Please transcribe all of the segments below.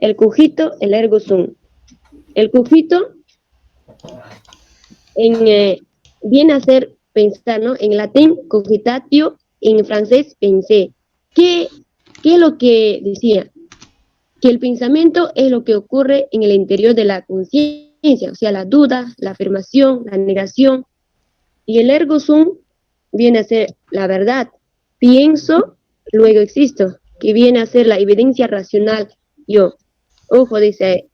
el cogito, el ergo sum. El cogito viene a ser pensar, ¿no? En latín, cogitatio, en francés, pensé. ¿Qué es lo que decía? Que el pensamiento es lo que ocurre en el interior de la conciencia, o sea, la duda, la afirmación, la negación. Y el ergo sum viene a ser la verdad. Pienso, luego existo, que viene a ser la evidencia racional. Yo, ojo, dice,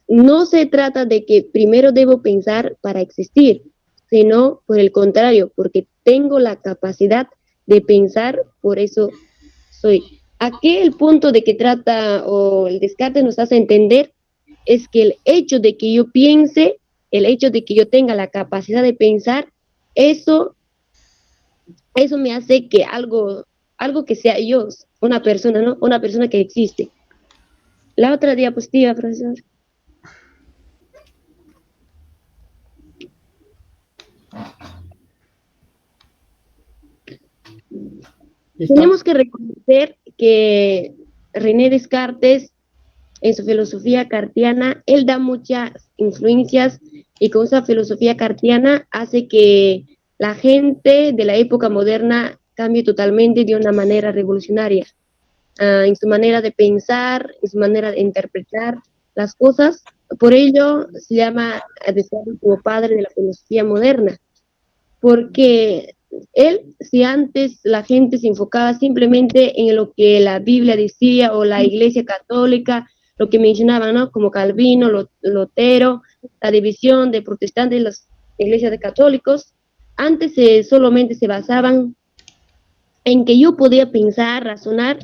no se trata de que primero debo pensar para existir, sino por el contrario, porque tengo la capacidad de pensar, por eso soy. Aquí el punto de que trata o el Descartes nos hace entender es que el hecho de que yo piense, el hecho de que yo tenga la capacidad de pensar, eso me hace que algo que sea yo, una persona, ¿no? Una persona que existe. La otra diapositiva, profesor. Tenemos que reconocer que René Descartes, en su filosofía cartiana, él da muchas influencias y con esa filosofía cartiana hace que la gente de la época moderna cambie totalmente de una manera revolucionaria, en su manera de pensar, en su manera de interpretar las cosas. Por ello se llama a Descartes como padre de la filosofía moderna, porque él, si antes la gente se enfocaba simplemente en lo que la Biblia decía o la Iglesia Católica, lo que mencionaban, ¿no? Como Calvino, Lutero, la división de protestantes y las iglesias de católicos, antes solamente se basaban en que yo podía pensar, razonar,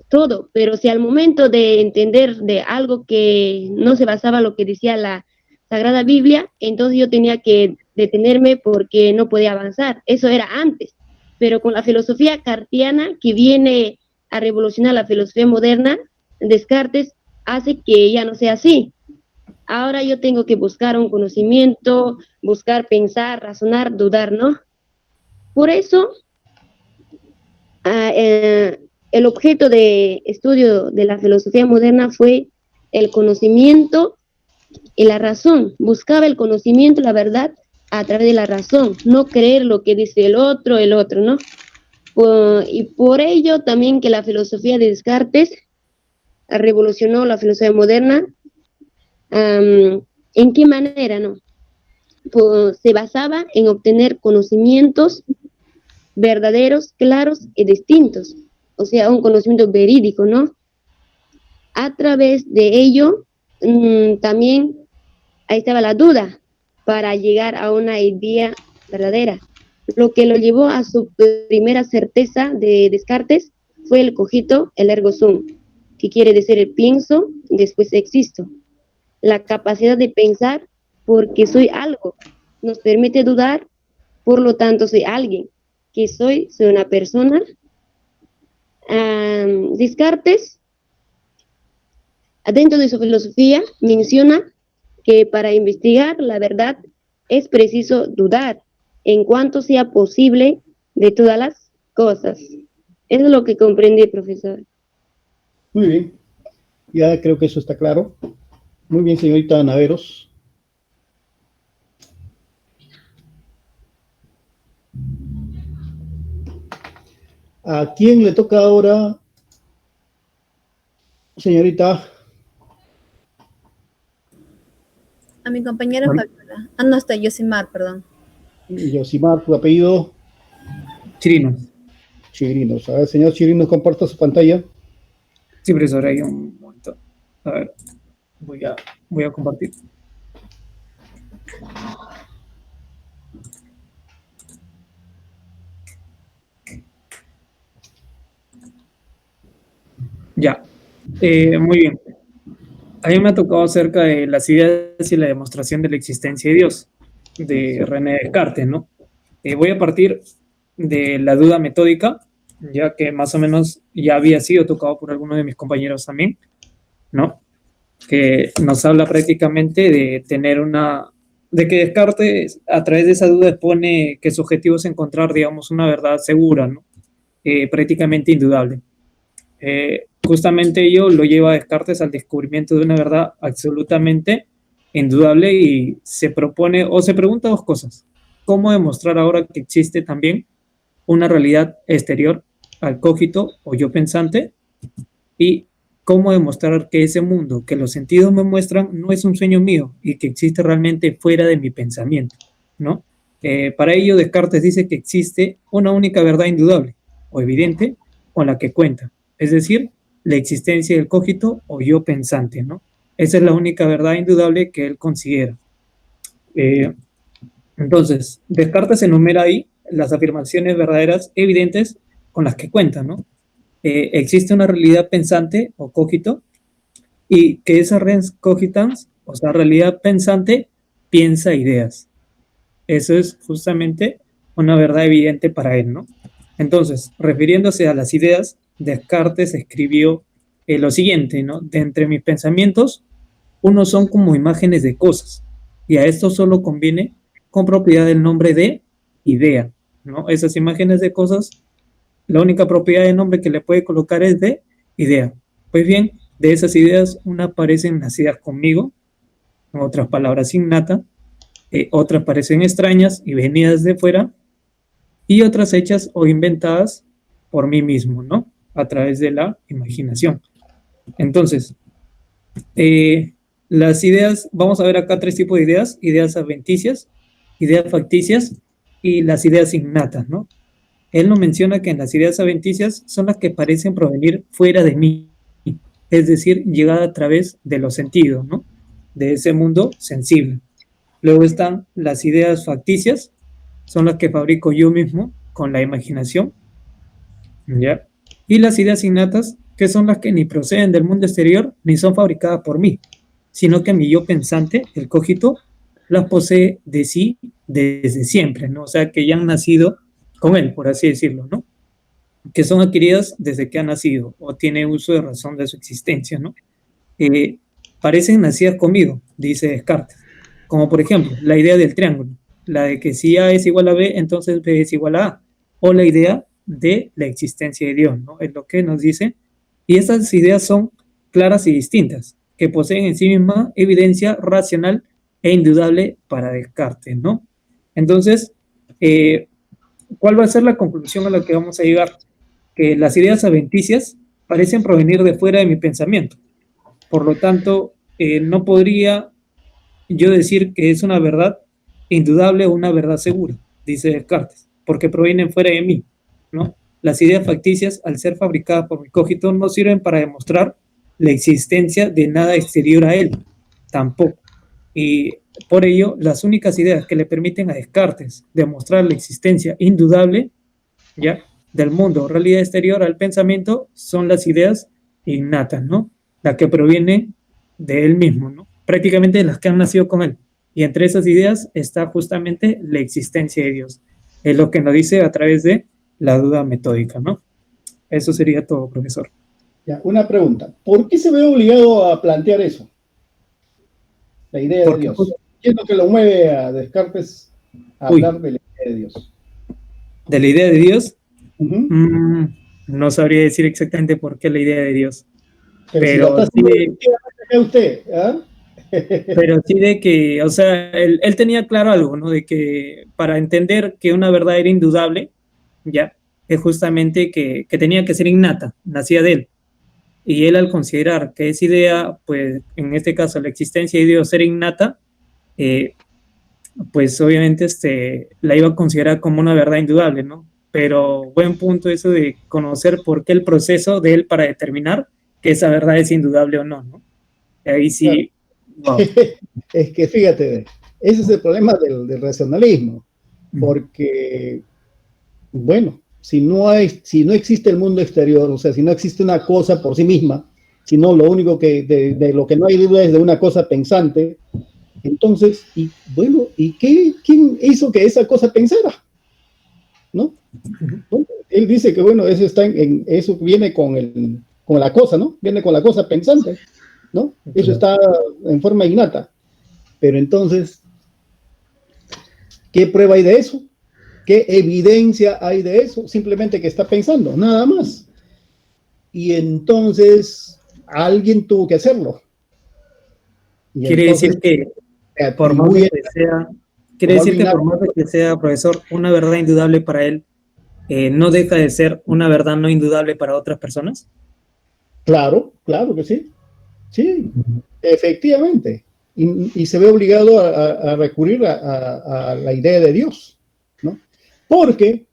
todo, pero si al momento de entender de algo que no se basaba en lo que decía la Sagrada Biblia, entonces yo tenía que detenerme porque no podía avanzar. Eso era antes, pero con la filosofía cartiana que viene a revolucionar la filosofía moderna, Descartes hace que ya no sea así. Ahora yo tengo que buscar un conocimiento, buscar pensar, razonar, dudar, ¿no? Por eso, el objeto de estudio de la filosofía moderna fue el conocimiento y la razón. Buscaba el conocimiento, la verdad, a través de la razón, no creer lo que dice el otro, ¿no? Y por ello también que la filosofía de Descartes revolucionó la filosofía moderna. ¿En qué manera, no? Pues se basaba en obtener conocimientos verdaderos, claros y distintos, o sea, un conocimiento verídico, ¿no? A través de ello, también ahí estaba la duda para llegar a una idea verdadera. Lo que lo llevó a su primera certeza de Descartes fue el cogito, el ergo sum, que quiere decir el pienso, después existo. La capacidad de pensar porque soy algo, nos permite dudar, por lo tanto soy alguien. Que soy una persona. Descartes, dentro de su filosofía, menciona que para investigar la verdad es preciso dudar en cuanto sea posible de todas las cosas. Eso es lo que comprendí, profesor. Muy bien, ya creo que eso está claro. Muy bien, señorita Naveros. ¿A quién le toca ahora, señorita? A mi compañera Fabiola. Ah, no, está Yosimar, perdón. Yosimar, ¿tu apellido? Chirinos. Chirinos. A ver, señor Chirinos, comparta su pantalla. Sí, profesor, ahí un momento. A ver, voy a compartir. Ya, muy bien. A mí me ha tocado acerca de las ideas y la demostración de la existencia de Dios, de René Descartes, ¿no? Voy a partir de la duda metódica, ya que más o menos ya había sido tocado por algunos de mis compañeros también, ¿no? Que nos habla prácticamente de tener de que Descartes a través de esa duda expone que su objetivo es encontrar, digamos, una verdad segura, ¿no? Prácticamente indudable. Justamente ello lo lleva a Descartes al descubrimiento de una verdad absolutamente indudable y se propone o se pregunta dos cosas. ¿Cómo demostrar ahora que existe también una realidad exterior al cogito o yo pensante? Y cómo demostrar que ese mundo que los sentidos me muestran no es un sueño mío y que existe realmente fuera de mi pensamiento, ¿no? Para ello, Descartes dice que existe una única verdad indudable o evidente con la que cuenta, es decir, la existencia del cogito o yo pensante, ¿no? Esa es la única verdad indudable que él considera. Entonces, Descartes enumera ahí las afirmaciones verdaderas evidentes con las que cuenta, ¿no? Existe una realidad pensante o cogito y que esa res cogitans, o sea, realidad pensante, piensa ideas. Eso es justamente una verdad evidente para él, ¿no? Entonces, refiriéndose a las ideas, Descartes escribió lo siguiente, ¿no? De entre mis pensamientos, unos son como imágenes de cosas, y a esto solo conviene con propiedad el nombre de idea, ¿no? Esas imágenes de cosas, la única propiedad de nombre que le puede colocar es de idea. Pues bien, de esas ideas, unas parecen nacidas conmigo, en otras palabras, innata, otras parecen extrañas y venidas de fuera, y otras hechas o inventadas por mí mismo, ¿no? A través de la imaginación. Entonces, las ideas, vamos a ver acá tres tipos de ideas: ideas adventicias, ideas facticias y las ideas innatas, ¿no? Él nos menciona que en las ideas adventicias son las que parecen provenir fuera de mí, es decir, llegada a través de los sentidos, ¿no? De ese mundo sensible. Luego están las ideas facticias, son las que fabrico yo mismo con la imaginación, ¿ya? Y las ideas innatas, que son las que ni proceden del mundo exterior ni son fabricadas por mí, sino que mi yo pensante, el cogito, las posee de sí desde siempre, ¿no? O sea, que ya han nacido con él, por así decirlo, ¿no? Que son adquiridas desde que ha nacido o tiene uso de razón de su existencia, ¿no? Parecen nacidas conmigo, dice Descartes, como por ejemplo la idea del triángulo, la de que si A es igual a B, entonces B es igual a A, o la idea de la existencia de Dios, ¿no? Es lo que nos dice, y estas ideas son claras y distintas, que poseen en sí misma evidencia racional e indudable para Descartes, ¿no? Entonces, ¿cuál va a ser la conclusión a la que vamos a llegar? Que las ideas adventicias parecen provenir de fuera de mi pensamiento. Por lo tanto, no podría yo decir que es una verdad indudable o una verdad segura, dice Descartes, porque provienen fuera de mí, ¿no? Las ideas facticias, al ser fabricadas por mi cogito, no sirven para demostrar la existencia de nada exterior a él, tampoco. Y por ello, las únicas ideas que le permiten a Descartes demostrar la existencia indudable, ¿ya?, del mundo o realidad exterior al pensamiento son las ideas innatas, ¿no? Las que provienen de él mismo, ¿no? Prácticamente las que han nacido con él. Y entre esas ideas está justamente la existencia de Dios. Es lo que nos dice a través de la duda metódica, ¿no? Eso sería todo, profesor. Ya, una pregunta. ¿Por qué se ve obligado a plantear eso? La idea de Dios. ¿Qué es lo que lo mueve a Descartes a hablar de la idea de Dios? ¿De la idea de Dios? No sabría decir exactamente por qué la idea de Dios. Pero sí, usted, ¿ah? Pero sí de que, o sea, él tenía claro algo, ¿no? De que para entender que una verdad era indudable, ya, es justamente que tenía que ser innata, nacía de él. Y él, al considerar que esa idea, pues en este caso la existencia de Dios era innata, pues obviamente la iba a considerar como una verdad indudable, ¿no? Pero buen punto eso de conocer por qué el proceso de él para determinar que esa verdad es indudable o no, ¿no? Ahí sí. Wow. Es que fíjate, ese es el problema del racionalismo, porque, bueno, si no existe el mundo exterior, o sea, si no existe una cosa por sí misma, sino lo único que de lo que no hay duda es de una cosa pensante, entonces, y bueno, ¿y quién hizo que esa cosa pensara? ¿No? Bueno, él dice que, bueno, eso está eso viene con la cosa, ¿no? Viene con la cosa pensante, ¿no? Eso está en forma innata. Pero entonces, ¿qué prueba hay de eso? ¿Qué evidencia hay de eso? Simplemente que está pensando, nada más. y entonces alguien tuvo que hacerlo. Y Quiere entonces, decir que por más de que sea, profesor, una verdad indudable para él, no deja de ser una verdad no indudable para otras personas. Claro, claro que sí. Sí, efectivamente. Y se ve obligado a recurrir a la idea de Dios, ¿no? Porque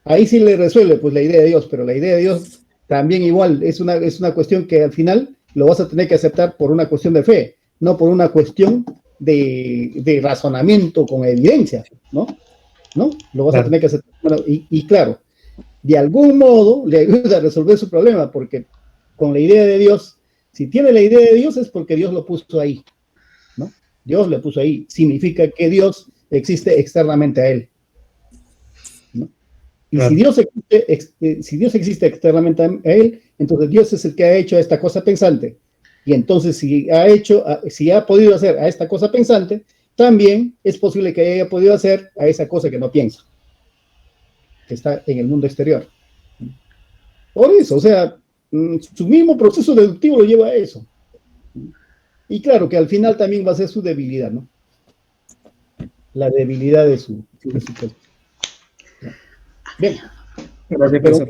ahí sí le resuelve pues la idea de Dios, pero la idea de Dios también igual es una cuestión que al final lo vas a tener que aceptar por una cuestión de fe, no por una cuestión de razonamiento con evidencia, ¿no? ¿No? Lo vas a tener que aceptar. Bueno, y claro, de algún modo le ayuda a resolver su problema, porque con la idea de Dios, si tiene la idea de Dios es porque Dios lo puso ahí, ¿no? Dios le puso ahí, significa que Dios existe externamente a él, ¿no? Y claro. si Dios existe externamente a él, entonces Dios es el que ha hecho esta cosa pensante. Y entonces si ha podido hacer a esta cosa pensante, también es posible que haya podido hacer a esa cosa que no piensa, que está en el mundo exterior. Por eso, o sea, su mismo proceso deductivo lo lleva a eso. Y claro que al final también va a ser su debilidad, ¿no? La debilidad de su proceso. Bien. Gracias, Pero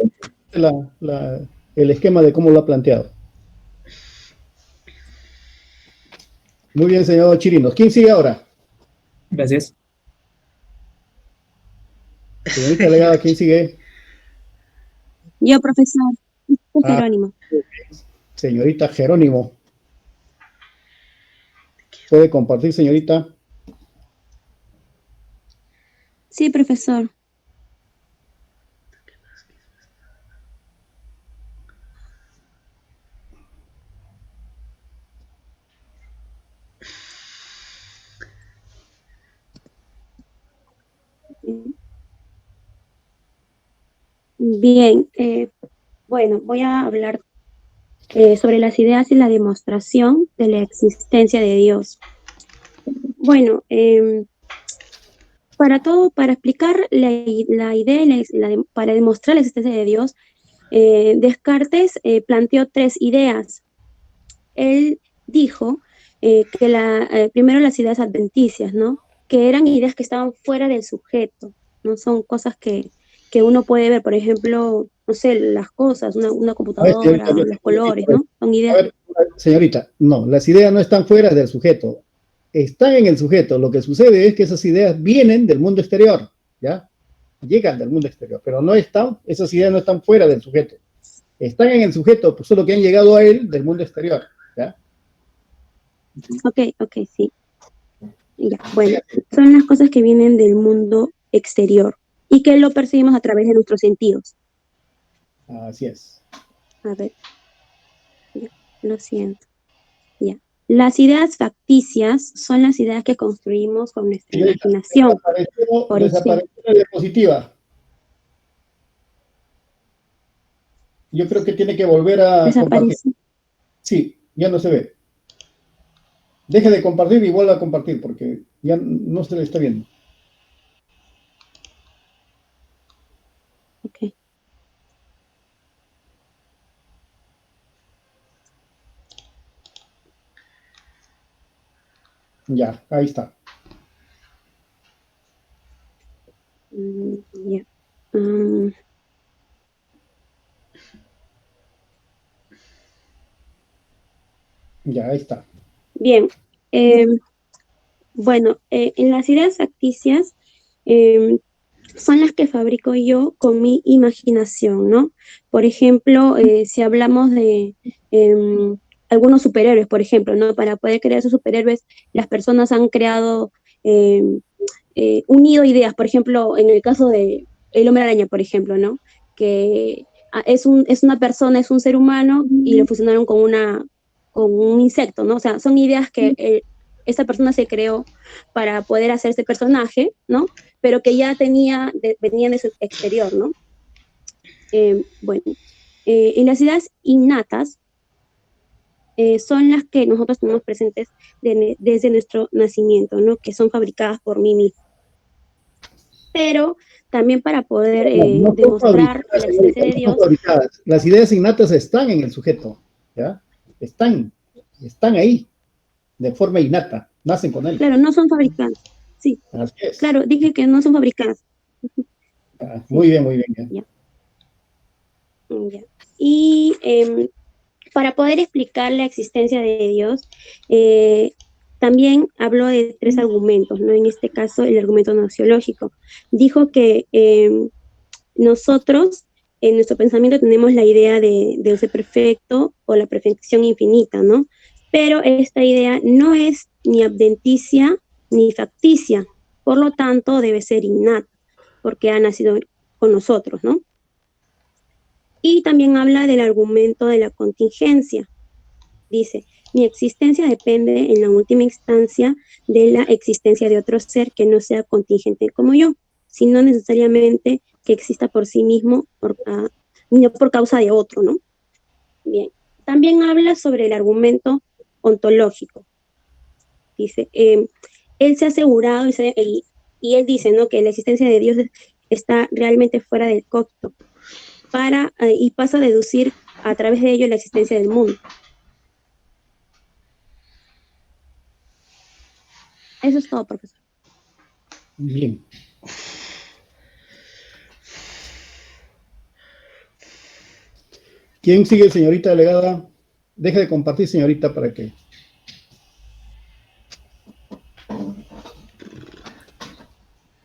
profesor. el esquema de cómo lo ha planteado. Muy bien, señor Chirinos. ¿Quién sigue ahora? Gracias. Señorita Legada, ¿quién sigue? Yo, profesor. Jerónimo. Señorita Jerónimo. ¿Puede compartir, señorita? Sí, profesor. Bien, bueno, voy a hablar sobre las ideas y la demostración de la existencia de Dios. Bueno, para explicar la idea, para demostrar la existencia de Dios, Descartes planteó 3 ideas. Él dijo que primero las ideas adventicias, ¿no? Que eran ideas que estaban fuera del sujeto, no son cosas que uno puede ver, por ejemplo, no sé, las cosas, una computadora, los colores, ¿no? Son ideas. A ver, señorita, no, las ideas no están fuera del sujeto, están en el sujeto. Lo que sucede es que esas ideas vienen del mundo exterior, ¿ya? Llegan del mundo exterior, pero esas ideas no están fuera del sujeto. Están en el sujeto, pues solo que han llegado a él del mundo exterior, ¿ya? Ok, sí. Ya, bueno, son las cosas que vienen del mundo exterior y que lo percibimos a través de nuestros sentidos. Así es. A ver, ya, lo siento. Ya. Las ideas facticias son las ideas que construimos con nuestra imaginación. Desapareció la diapositiva. Yo creo que tiene que volver a compartir. Sí, ya no se ve. Deje de compartir y vuelva a compartir porque ya no se le está viendo. Ok. Ya, ahí está. Ya. Ya, ahí está. Bien. Bueno, en las ideas facticias son las que fabrico yo con mi imaginación, ¿no? Por ejemplo, si hablamos de algunos superhéroes, por ejemplo, ¿no? Para poder crear esos superhéroes, las personas han creado, unido ideas, por ejemplo, en el caso de El Hombre Araña, por ejemplo, ¿no? Que es una persona, es un ser humano y lo fusionaron con un insecto, ¿no? O sea, son ideas que esa persona se creó para poder hacer ese personaje, ¿no? Pero que ya venían de su exterior, ¿no? Bueno, en las ideas innatas son las que nosotros tenemos presentes desde nuestro nacimiento, ¿no? Que son fabricadas por mí mismo. pero también para poder No son demostrar fabricadas, la existencia de señorita, no son Dios. fabricadas. Las ideas innatas están en el sujeto, ¿ya? Están ahí, de forma innata, nacen con él. Claro, no son fabricadas. Sí, Así es. claro, dije que no son fabricadas. Ah, Sí, muy bien. Ya. ya. Ya. Y para poder explicar la existencia de Dios, también habló de 3 argumentos, ¿no? En este caso, el argumento nociológico. Dijo que nosotros, en nuestro pensamiento, tenemos la idea de un ser perfecto o la perfección infinita, ¿no? Pero esta idea no es ni adventicia ni facticia, por lo tanto, debe ser innata, porque ha nacido con nosotros, ¿no? Y también habla del argumento de la contingencia. Dice, mi existencia depende en la última instancia de la existencia de otro ser que no sea contingente como yo, sino necesariamente que exista por sí mismo, no por causa de otro, ¿no? Bien. También habla sobre el argumento ontológico. Dice, él se ha asegurado y él dice, ¿no? Que la existencia de Dios está realmente fuera del cóctel y pasa a deducir a través de ello la existencia del mundo. Eso es todo, profesor. Bien. ¿Quién sigue, señorita delegada? Deje de compartir, señorita, para que...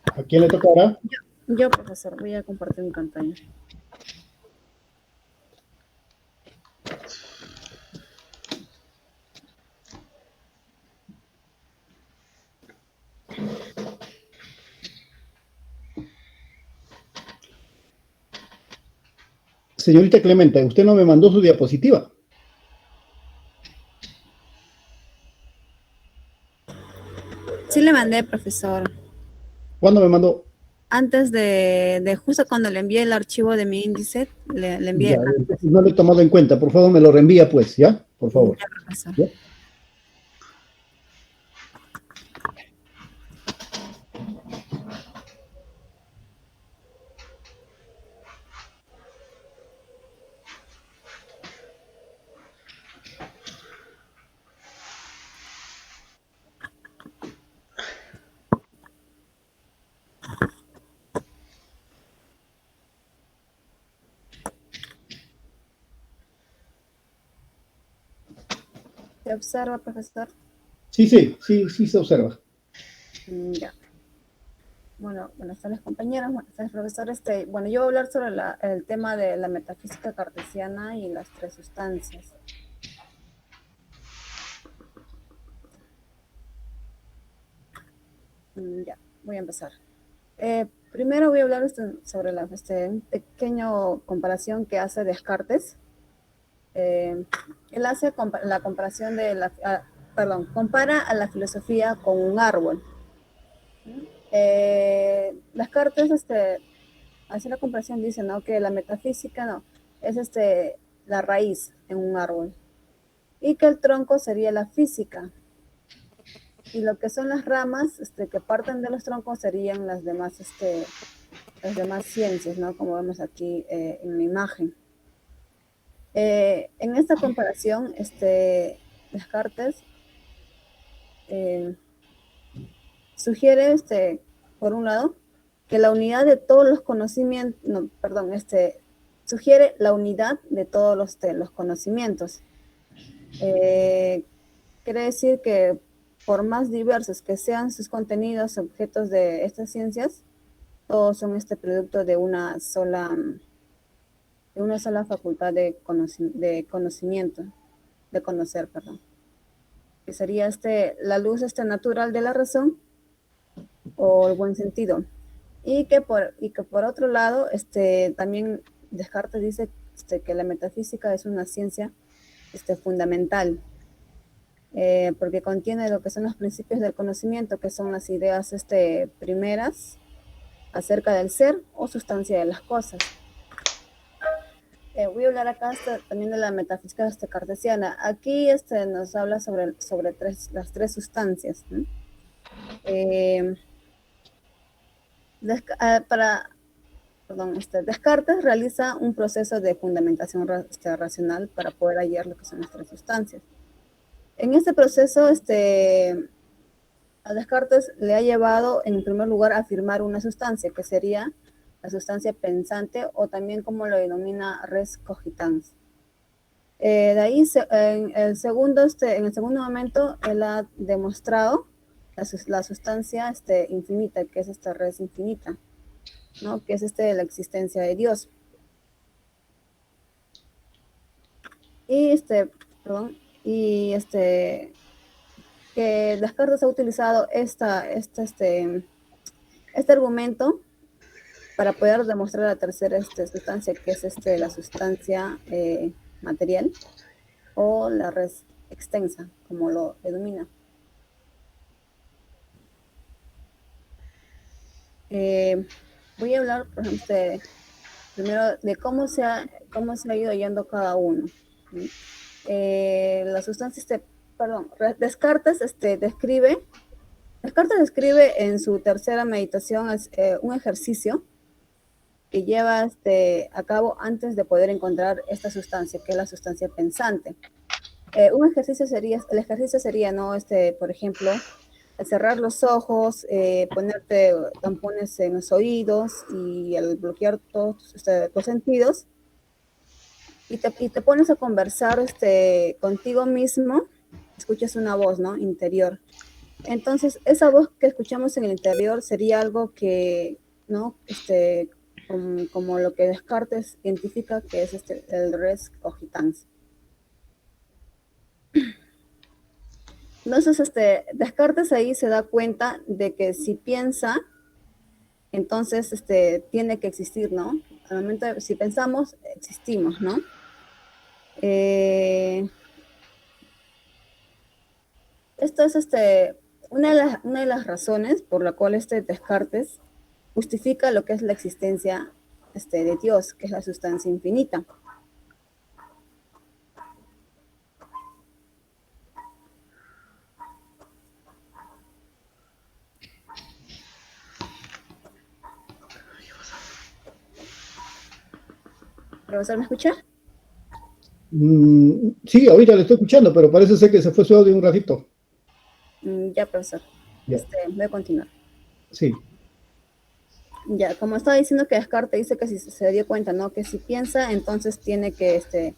¿A quién le toca ahora? Yo, profesor, voy a compartir mi pantalla. Señorita Clemente, usted no me mandó su diapositiva. Sí le mandé, profesor. ¿Cuándo me mandó? Antes de justo cuando le envié el archivo de mi índice, le envié Ya, antes. entonces no lo he tomado en cuenta. Por favor, me lo reenvía, pues, ¿ya? Por favor. Ya, profesor. ¿Ya? ¿Se observa, profesor? Sí, se observa. Ya. Bueno, buenas tardes, compañeros. Buenas tardes, profesor. Bueno, yo voy a hablar sobre el tema de la metafísica cartesiana y las 3 sustancias. Ya, voy a empezar. Primero voy a hablar sobre un pequeño comparación que hace Descartes. Él hace la comparación compara a la filosofía con un árbol. Descartes hace la comparación, dice, ¿no? Que la metafísica no, es la raíz en un árbol. Y que el tronco sería la física. Y lo que son las ramas que parten de los troncos serían las demás ciencias, ¿no? Como vemos aquí en la imagen. En esta comparación, Descartes sugiere, por un lado, que la unidad de todos los conocimientos, no, perdón, sugiere la unidad de todos los conocimientos. Quiere decir que por más diversos que sean sus contenidos, objetos de estas ciencias, todos son producto de una sola facultad de conocimiento, de conocer, perdón. Que sería la luz natural de la razón o el buen sentido. Y que por otro lado, también Descartes dice que la metafísica es una ciencia fundamental, porque contiene lo que son los principios del conocimiento, que son las ideas primeras acerca del ser o sustancia de las cosas. Voy a hablar acá también de la metafísica cartesiana. Aquí nos habla sobre las 3 sustancias, ¿no? Descartes realiza un proceso de fundamentación racional para poder hallar lo que son las tres sustancias. En este proceso, a Descartes le ha llevado, en primer lugar, a afirmar una sustancia, que sería la sustancia pensante, o también como lo denomina res cogitans. De ahí, en el segundo momento, él ha demostrado la sustancia infinita, que es esta res infinita, ¿no? Que es la existencia de Dios. Y que Descartes ha utilizado este argumento para poder demostrar la tercera sustancia, que es la sustancia material, o la res extensa, como lo denomina. Voy a hablar, por ejemplo, primero de cómo se ha ido hallando cada uno. La sustancia, Descartes describe en su tercera meditación un ejercicio que lleva a cabo antes de poder encontrar esta sustancia, que es la sustancia pensante. El ejercicio sería, ¿no? Por ejemplo, cerrar los ojos, ponerte tampones en los oídos y al bloquear todos tus sentidos, y te pones a conversar contigo mismo, escuchas una voz, ¿no? Interior. Entonces, esa voz que escuchamos en el interior sería algo que, ¿no? Como lo que Descartes identifica que es el res cogitans. Entonces, Descartes ahí se da cuenta de que si piensa, entonces tiene que existir, ¿no? Al momento si pensamos, existimos, ¿no? Esto es una de las razones por la cual Descartes justifica lo que es la existencia de Dios, que es la sustancia infinita. ¿Profesor, me escucha? Sí, ahorita le estoy escuchando, pero parece ser que se fue su audio un ratito. Ya, profesor. Ya. Voy a continuar. Sí. Ya, como estaba diciendo que Descartes dice que si se dio cuenta, ¿no? Que si piensa, entonces tiene que si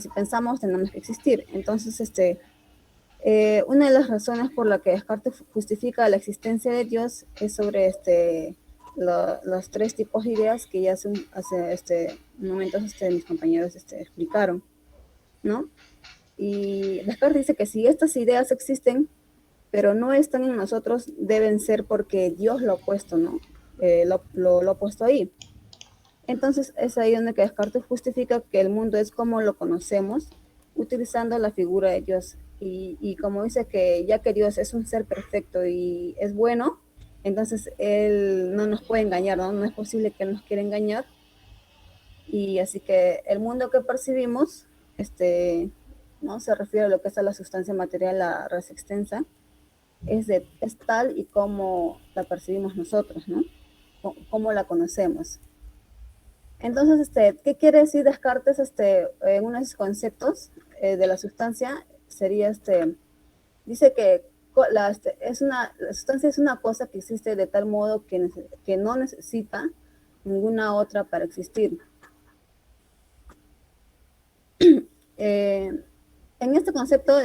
pensamos, tenemos que existir. Entonces, una de las razones por la que Descartes justifica la existencia de Dios es sobre los tres tipos de ideas que ya hace un momento mis compañeros explicaron, ¿no? Y Descartes dice que si estas ideas existen, pero no están en nosotros, deben ser porque Dios lo ha puesto, ¿no? Lo ha puesto ahí. Entonces es ahí donde Descartes justifica que el mundo es como lo conocemos, utilizando la figura de Dios. Y como dice que ya que Dios es un ser perfecto y es bueno, entonces Él no nos puede engañar, ¿no? No es posible que Él nos quiera engañar. Y así que el mundo que percibimos, ¿no? Se refiere a lo que es la sustancia material, la res extensa, es tal y como la percibimos nosotros, ¿no? Cómo la conocemos. Entonces, ¿qué quiere decir Descartes? En uno de sus conceptos de la sustancia sería, dice que la sustancia es una cosa que existe de tal modo que no necesita ninguna otra para existir. En este concepto,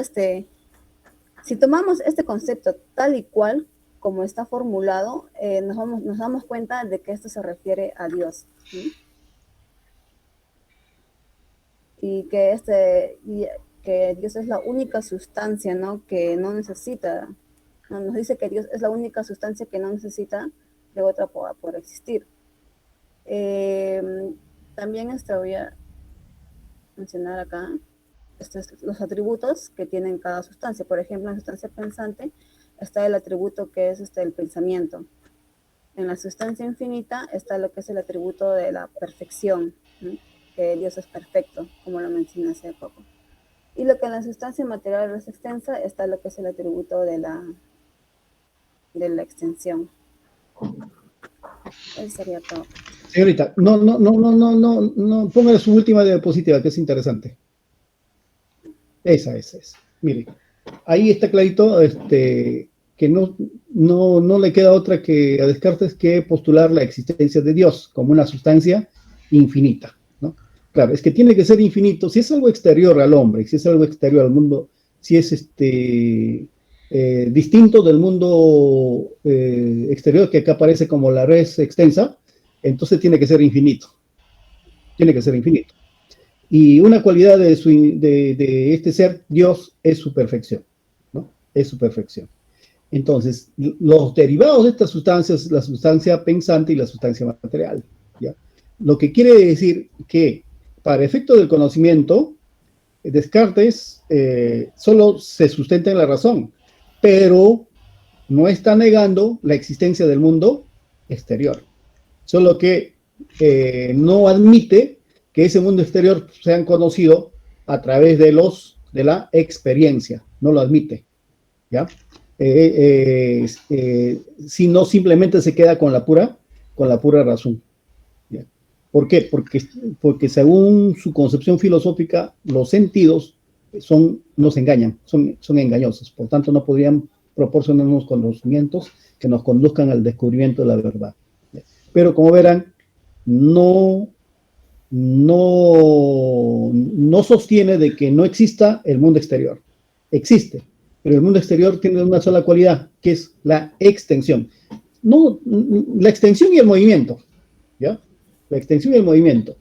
si tomamos este concepto tal y cual como está formulado, nos damos cuenta de que esto se refiere a Dios, ¿sí? Y que Dios es la única sustancia, ¿no? Que no necesita, ¿no? Nos dice que Dios es la única sustancia que no necesita de otra para poder existir. También voy a mencionar acá los atributos que tienen cada sustancia. Por ejemplo, en la sustancia pensante está el atributo que es el pensamiento. En la sustancia infinita está lo que es el atributo de la perfección, ¿sí? Que Dios es perfecto, como lo mencioné hace poco. Y lo que en la sustancia material es extensa está lo que es el atributo de la extensión. Eso sería todo. Señorita, no, póngale su última diapositiva, que es interesante. Esa. Mire, ahí está clarito, que no le queda otra que a Descartes que postular la existencia de Dios como una sustancia infinita, ¿no? Claro, es que tiene que ser infinito. Si es algo exterior al hombre, si es algo exterior al mundo, si es distinto del mundo exterior, que acá aparece como la res extensa, entonces tiene que ser infinito. Tiene que ser infinito. Y una cualidad de este ser, Dios, es su perfección, ¿no? Es su perfección. Entonces, los derivados de estas sustancias, la sustancia pensante y la sustancia material, ¿ya? Lo que quiere decir que, para efecto del conocimiento, Descartes solo se sustenta en la razón, pero no está negando la existencia del mundo exterior, solo que no admite que ese mundo exterior sea conocido a través de la experiencia, no lo admite, ¿ya? Sino simplemente se queda con la pura razón, ¿ya? ¿Por qué? Porque según su concepción filosófica, los sentidos nos engañan, son engañosos, por tanto no podrían proporcionarnos conocimientos que nos conduzcan al descubrimiento de la verdad. Pero como verán, no sostiene de que no exista el mundo exterior. Existe, pero el mundo exterior tiene una sola cualidad, que es la extensión. No, la extensión y el movimiento, ¿ya? La extensión y el movimiento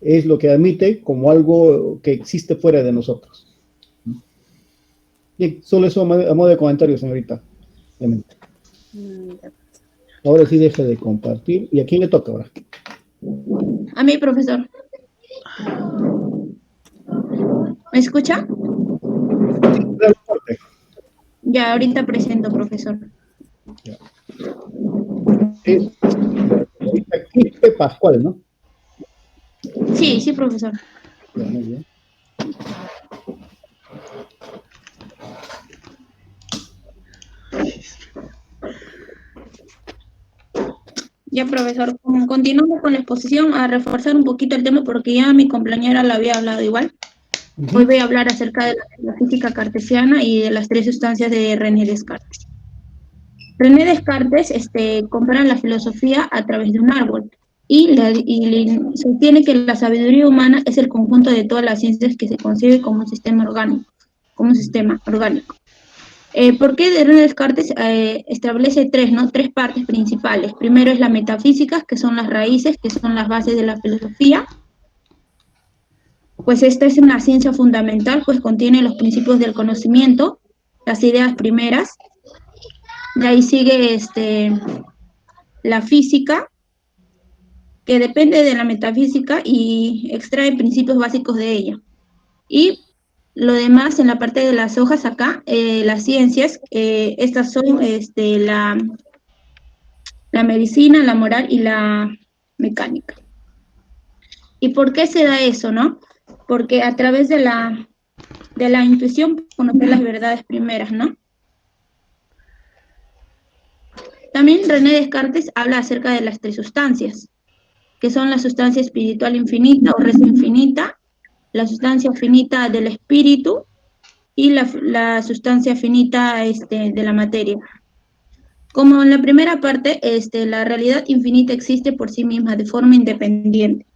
es lo que admite como algo que existe fuera de nosotros. Bien, solo eso a modo de comentario, señorita. Ahora sí deje de compartir. ¿Y a quién le toca ahora? A mí, profesor. ¿Me escucha? Ya, ahorita presento, profesor. Ya. Quispe Pascual, ¿no? Sí, sí, profesor. Ya, muy bien. Ya, profesor, continuamos con la exposición a reforzar un poquito el tema porque ya mi compañera lo había hablado igual. Hoy voy a hablar acerca de la física cartesiana y de las tres sustancias de René Descartes. René Descartes compara la filosofía a través de un árbol y sostiene que la sabiduría humana es el conjunto de todas las ciencias que se concibe como un sistema orgánico. ¿Por qué René Descartes establece tres partes principales? Primero es la metafísica, que son las raíces, que son las bases de la filosofía. Pues esta es una ciencia fundamental, pues contiene los principios del conocimiento, las ideas primeras. De ahí sigue la física, que depende de la metafísica y extrae principios básicos de ella. Y lo demás, en la parte de las hojas acá, las ciencias, estas son la medicina, la moral y la mecánica. ¿Y por qué se da eso, no? Porque a través de la intuición conocer las verdades primeras, ¿no? También René Descartes habla acerca de las tres sustancias, que son la sustancia espiritual infinita o res infinita, la sustancia finita del espíritu y la sustancia finita de la materia. Como en la primera parte, la realidad infinita existe por sí misma de forma independiente.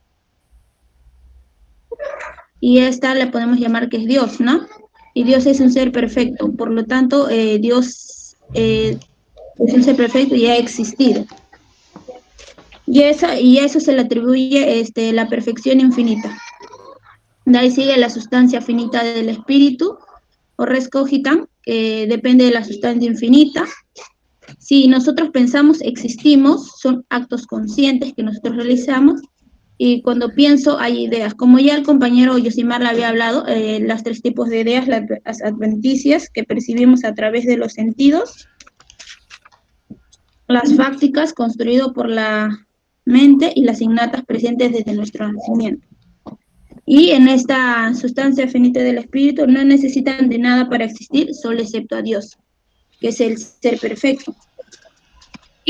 Y esta la podemos llamar que es Dios, ¿no? Y Dios es un ser perfecto, por lo tanto, Dios es un ser perfecto y ha existido. Y a eso se le atribuye la perfección infinita. De ahí sigue la sustancia finita del espíritu, o res cogitam, que depende de la sustancia infinita. Si nosotros pensamos, existimos, son actos conscientes que nosotros realizamos, y cuando pienso hay ideas. Como ya el compañero Yosimar le había hablado, las tres tipos de ideas, las adventicias que percibimos a través de los sentidos, las fácticas construidas por la mente y las innatas presentes desde nuestro nacimiento. Y en esta sustancia finita del espíritu no necesitan de nada para existir, solo excepto a Dios, que es el ser perfecto.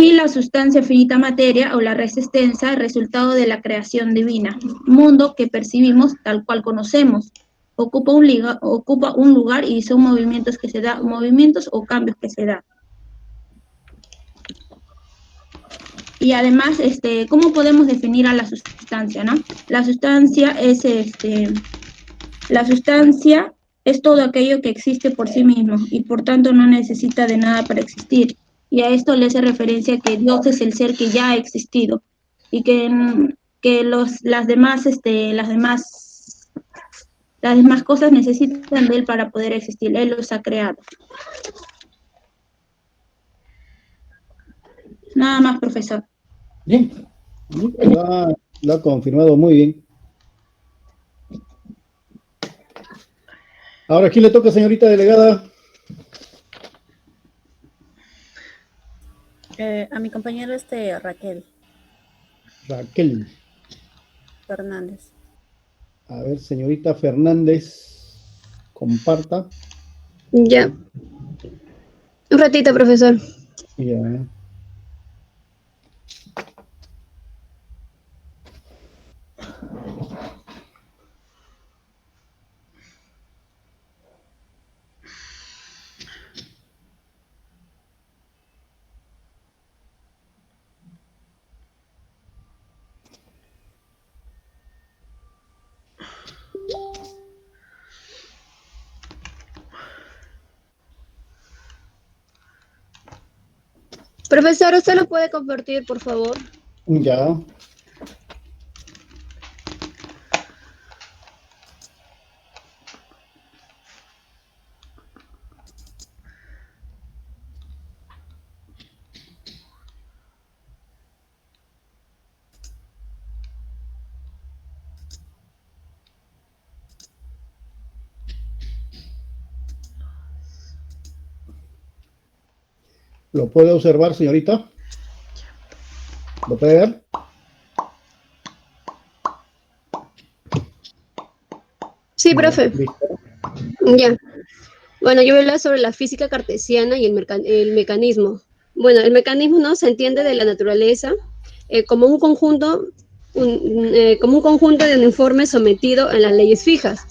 Y la sustancia finita materia o la resistencia, resultado de la creación divina, mundo que percibimos tal cual conocemos. Ocupa un lugar y son movimientos que se dan, movimientos o cambios que se dan. Y además, ¿cómo podemos definir a la sustancia, no? La sustancia es todo aquello que existe por sí mismo y por tanto no necesita de nada para existir. Y a esto le hace referencia que Dios es el ser que ya ha existido y que las demás cosas necesitan de él para poder existir. Él los ha creado. Nada más, profesor. Bien, lo ha confirmado muy bien. Ahora, ¿quién le toca, señorita delegada? A mi compañero Raquel Raquel. Fernández. A ver, señorita Fernández, comparta. Ya. Un ratito, profesor. Ya. Profesor, ¿usted lo puede compartir, por favor? Ya. ¿Lo puede observar, señorita? ¿Lo puede ver? Sí, profe. Listo. Ya. Bueno, yo voy a hablar sobre la física cartesiana y el mecanismo. Bueno, el mecanismo, ¿no?, se entiende de la naturaleza como un conjunto de uniformes sometido a las leyes fijas.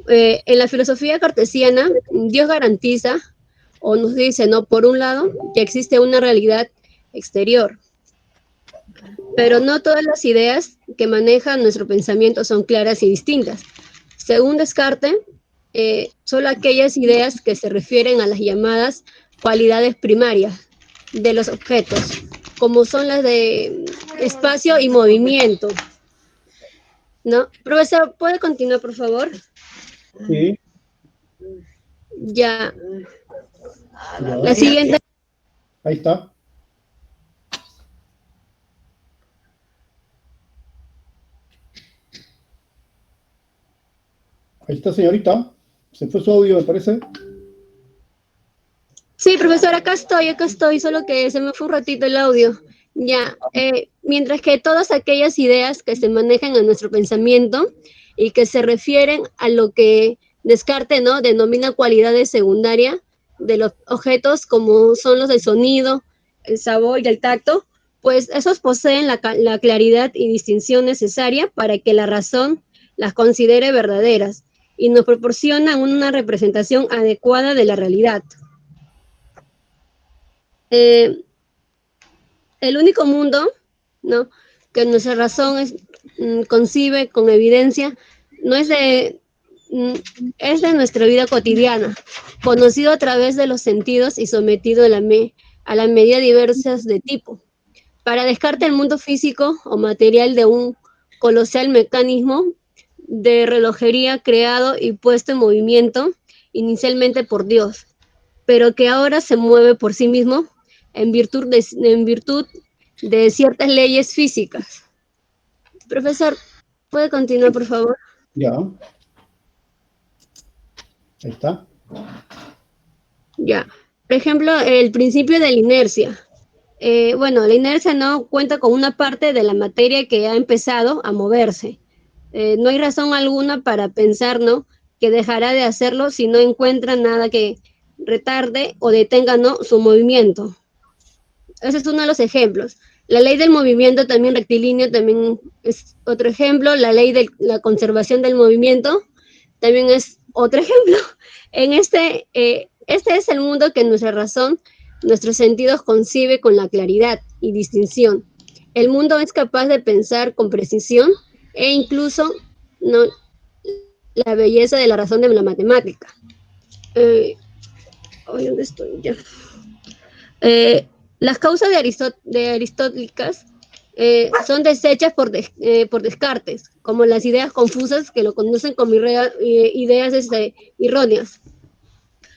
En la filosofía cartesiana, Dios garantiza o nos dice, ¿no?, por un lado, que existe una realidad exterior, pero no todas las ideas que manejan nuestro pensamiento son claras y distintas. Según Descartes, solo aquellas ideas que se refieren a las llamadas cualidades primarias de los objetos, como son las de espacio y movimiento. ¿No? Profesor, ¿puede continuar, por favor? Sí. Ya. Ya. La siguiente. Ahí está. Ahí está, señorita. Se fue su audio, me parece. Sí, profesor, acá estoy, solo que se me fue un ratito el audio. Ya, mientras que todas aquellas ideas que se manejan en nuestro pensamiento y que se refieren a lo que Descartes, ¿no?, denomina cualidades secundarias de los objetos, como son los del sonido, el sabor y el tacto, pues esos poseen la claridad y distinción necesaria para que la razón las considere verdaderas y nos proporcionan una representación adecuada de la realidad. El único mundo, ¿no?, que nuestra razón concibe con evidencia no es es de nuestra vida cotidiana, conocido a través de los sentidos y sometido a la medida diversas de tipo. Para Descartes, el mundo físico o material de un colosal mecanismo de relojería creado y puesto en movimiento inicialmente por Dios, pero que ahora se mueve por sí mismo en virtud de ciertas leyes físicas. Profesor, ¿puede continuar, por favor? Ya. Ahí está. Ya. Por ejemplo, el principio de la inercia. Bueno, la inercia no cuenta con una parte de la materia que ha empezado a moverse. No hay razón alguna para pensar, ¿no?, que dejará de hacerlo si no encuentra nada que retarde o detenga, ¿no?, su movimiento. ese es uno de los ejemplos. La ley del movimiento también rectilíneo también es otro ejemplo. La ley de la conservación del movimiento también es otro ejemplo. Este es el mundo que nuestra razón, nuestros sentidos concibe con la claridad y distinción. El mundo es capaz de pensar con precisión e incluso no, la belleza de la razón de la matemática. ¿Dónde estoy ya? Las causas de aristotélicas son desechas por Descartes, como las ideas confusas que lo conducen como ideas erróneas.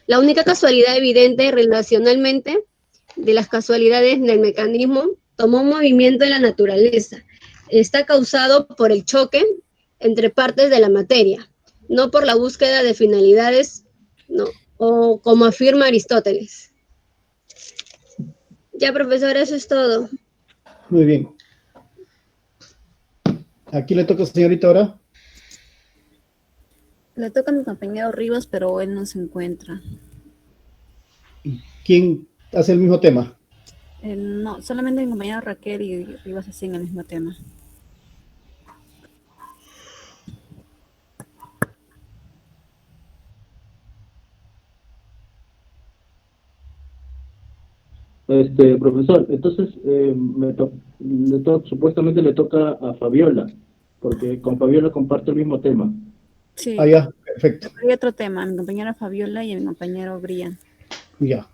La única casualidad evidente relacionalmente de las casualidades del mecanismo tomó un movimiento en la naturaleza. Está causado por el choque entre partes de la materia, no por la búsqueda de finalidades, no, o como afirma Aristóteles. Ya, profesor, eso es todo. Muy bien. ¿A quién le toca, señorita, ahora? Le toca a mi compañero Rivas, pero él no se encuentra. ¿Quién hace el mismo tema? No, solamente mi compañero Raquel y Rivas hacen el mismo tema. Profesor, entonces supuestamente le toca a Fabiola, porque con Fabiola comparte el mismo tema. Sí. Ah, ya, perfecto. Hay otro tema, a mi compañera Fabiola y a mi compañero Brian. Ya.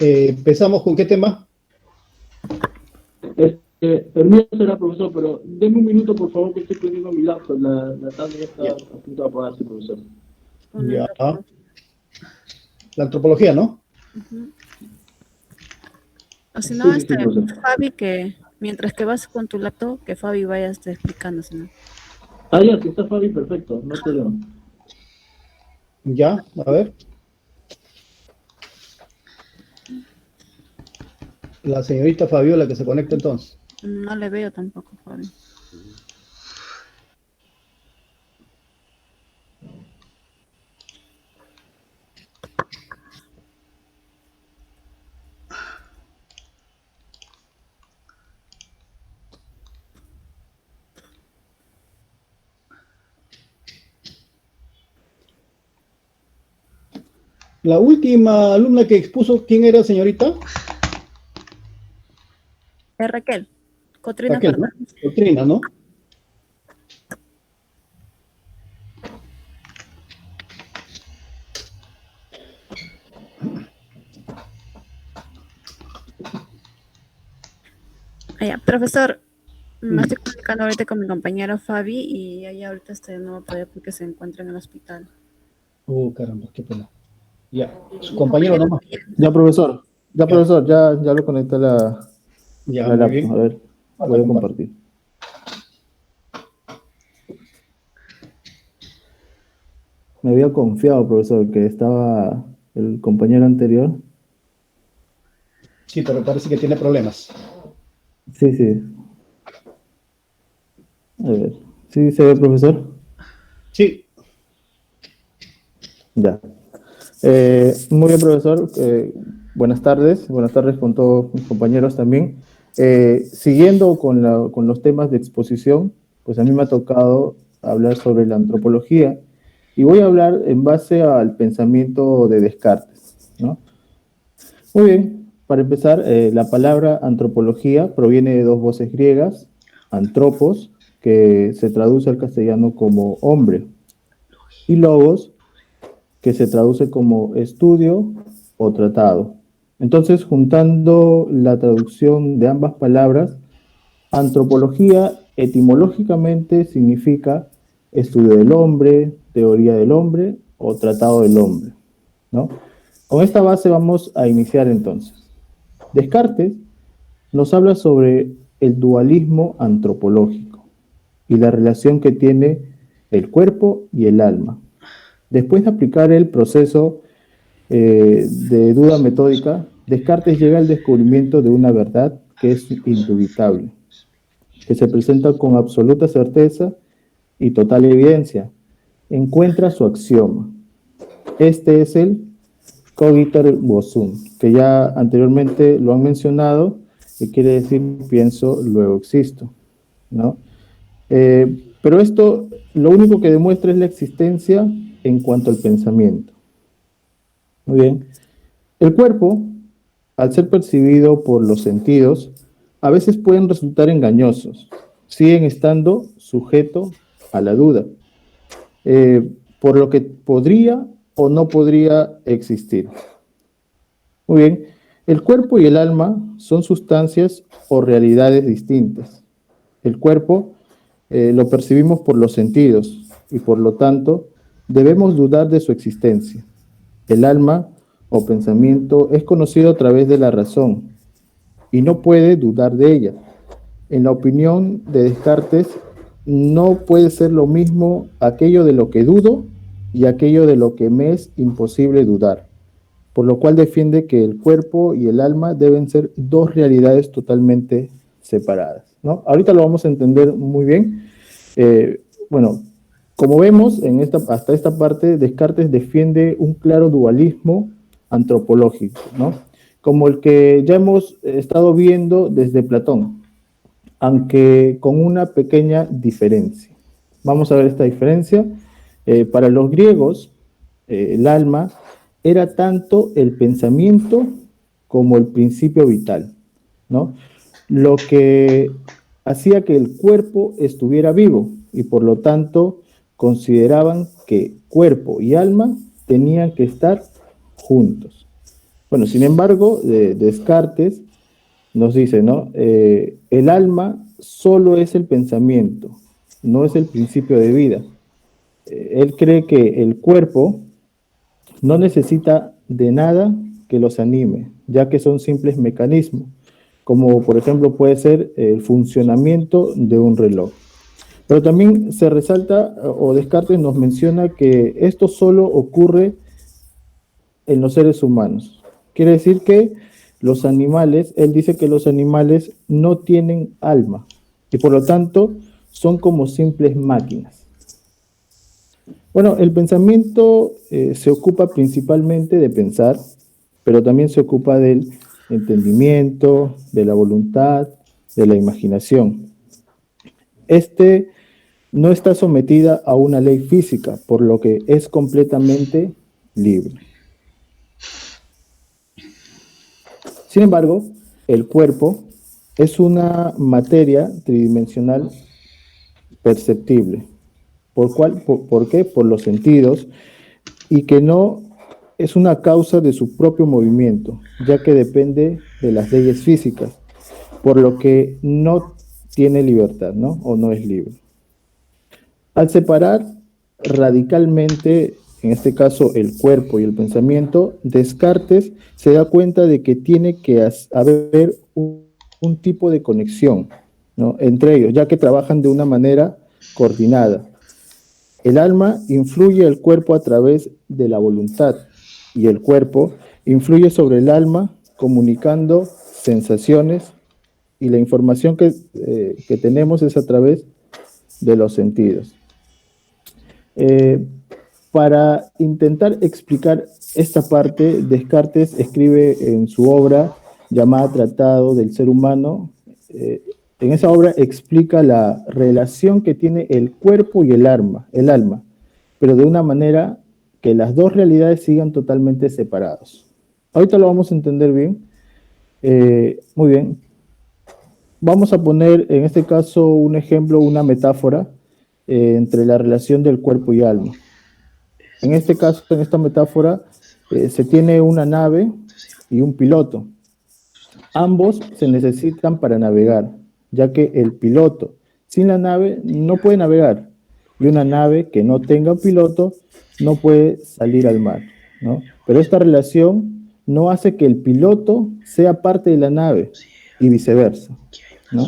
Empezamos con qué tema. El mío será, profesor, pero denme un minuto, por favor, que estoy prendiendo mi laptop. La tablet está a punto de apagarse, profesor. Ya. La antropología, ¿no? Uh-huh. O si no, Sí, Fabi, que mientras que vas con tu laptop, que Fabi vaya explicándose, ¿no? Ah, ya, si está Fabi, perfecto, no hay problema. Ya, a ver. La señorita Fabiola que se conecta entonces. No le veo tampoco, Fabi. La última alumna que expuso, ¿quién era, señorita? Raquel. Cotrina Raquel, ¿no? Cotrina, ¿no? Profesor, me estoy comunicando ahorita con mi compañero Fabi y ella ahorita no va a poder porque se encuentra en el hospital. Caramba, qué pena. Ya, su compañero nomás. Ya, profesor. Ya, profesor, ya lo conecté a la laptop. Bien. A ver, voy a compartir. Me había confiado, profesor, que estaba el compañero anterior. Sí, pero parece que tiene problemas. Sí. A ver, ¿sí se ve, profesor? Sí. Ya. Muy bien, profesor. Buenas tardes con todos mis compañeros también. Siguiendo con los temas de exposición, pues a mí me ha tocado hablar sobre la antropología y voy a hablar en base al pensamiento de Descartes, ¿no? Muy bien, para empezar, la palabra antropología proviene de dos voces griegas, antropos, que se traduce al castellano como hombre, y logos, que se traduce como estudio o tratado. Entonces, juntando la traducción de ambas palabras, antropología etimológicamente significa estudio del hombre, teoría del hombre o tratado del hombre, ¿no? Con esta base vamos a iniciar entonces. Descartes nos habla sobre el dualismo antropológico y la relación que tiene el cuerpo y el alma. Después de aplicar el proceso de duda metódica, Descartes llega al descubrimiento de una verdad que es indubitable, que se presenta con absoluta certeza y total evidencia. Encuentra su axioma. Este es el cogito ergo sum, que ya anteriormente lo han mencionado, que quiere decir pienso, luego existo, ¿no? Pero esto lo único que demuestra es la existencia en cuanto al pensamiento. Muy bien. El cuerpo, al ser percibido por los sentidos, a veces pueden resultar engañosos, siguen estando sujetos a la duda, por lo que podría o no podría existir. Muy bien, el cuerpo y el alma son sustancias o realidades distintas. El cuerpo lo percibimos por los sentidos y por lo tanto debemos dudar de su existencia. El alma o pensamiento es conocido a través de la razón y no puede dudar de ella. En la opinión de Descartes, no puede ser lo mismo aquello de lo que dudo y aquello de lo que me es imposible dudar, por lo cual defiende que el cuerpo y el alma deben ser dos realidades totalmente separadas, ¿no? Ahorita lo vamos a entender muy bien. Bueno, como vemos, hasta esta parte, Descartes defiende un claro dualismo antropológico, ¿no? Como el que ya hemos estado viendo desde Platón, aunque con una pequeña diferencia. Vamos a ver esta diferencia. Para los griegos, el alma era tanto el pensamiento como el principio vital, ¿no? Lo que hacía que el cuerpo estuviera vivo y por lo tanto consideraban que cuerpo y alma tenían que estar juntos. Bueno, sin embargo, Descartes nos dice, ¿no? El alma solo es el pensamiento, no es el principio de vida. Él cree que el cuerpo no necesita de nada que los anime, ya que son simples mecanismos, como por ejemplo puede ser el funcionamiento de un reloj. Pero también se resalta, o Descartes nos menciona que esto solo ocurre en los seres humanos. Quiere decir que los animales, él dice que los animales no tienen alma y por lo tanto son como simples máquinas. Bueno, el pensamiento se ocupa principalmente de pensar, pero también se ocupa del entendimiento, de la voluntad, de la imaginación. No está sometida a una ley física, por lo que es completamente libre. Sin embargo, el cuerpo es una materia tridimensional perceptible. ¿Por qué? Por los sentidos, y que no es una causa de su propio movimiento, ya que depende de las leyes físicas, por lo que no tiene libertad, ¿no? O no es libre. Al separar radicalmente, en este caso, el cuerpo y el pensamiento, Descartes se da cuenta de que tiene que haber un tipo de conexión, ¿no?, entre ellos, ya que trabajan de una manera coordinada. El alma influye al cuerpo a través de la voluntad y el cuerpo influye sobre el alma comunicando sensaciones, y la información que tenemos es a través de los sentidos. Para intentar explicar esta parte, Descartes escribe en su obra llamada Tratado del Ser Humano. En esa obra explica la relación que tiene el cuerpo y el alma, pero de una manera que las dos realidades sigan totalmente separadas. Ahorita lo vamos a entender bien. Muy bien. Vamos a poner en este caso un ejemplo, una metáfora entre la relación del cuerpo y alma. En este caso, en esta metáfora, se tiene una nave y un piloto. Ambos se necesitan para navegar, ya que el piloto sin la nave no puede navegar, y una nave que no tenga piloto no puede salir al mar, ¿no? Pero esta relación no hace que el piloto sea parte de la nave y viceversa, ¿no?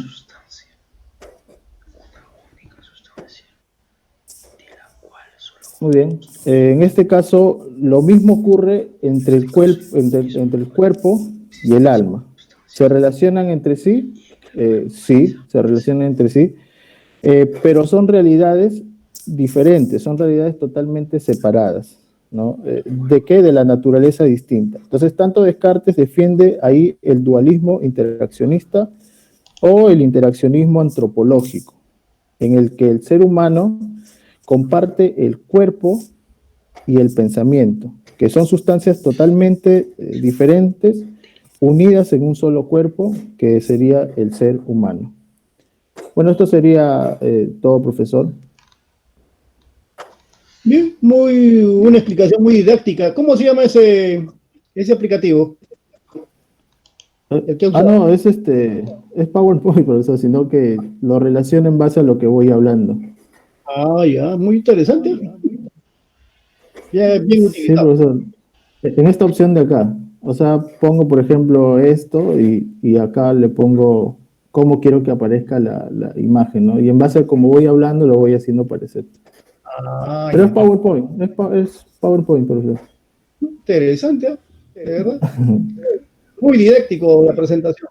Muy bien. En este caso, lo mismo ocurre entre el cuerpo y el alma. ¿Se relacionan entre sí? Sí, se relacionan entre sí, pero son realidades diferentes, son realidades totalmente separadas. ¿no? ¿De qué? De la naturaleza distinta. Entonces, tanto Descartes defiende ahí el dualismo interaccionista o el interaccionismo antropológico, en el que el ser humano comparte el cuerpo y el pensamiento, que son sustancias totalmente diferentes, unidas en un solo cuerpo, que sería el ser humano. Bueno, esto sería todo, profesor. Bien, una explicación muy didáctica. ¿Cómo se llama ese aplicativo? El que usa. No, es PowerPoint, profesor, sino que lo relaciona en base a lo que voy hablando. Ah, ya, muy interesante. Ya, bien Sí, utilizado. profesor. En esta opción de acá, o sea, pongo, por ejemplo, esto y acá le pongo cómo quiero que aparezca la imagen, ¿no? Y en base a cómo voy hablando, lo voy haciendo aparecer. Ah, Pero es ya. PowerPoint, es PowerPoint, profesor. Interesante, ¿eh? De verdad. Muy didáctico la presentación.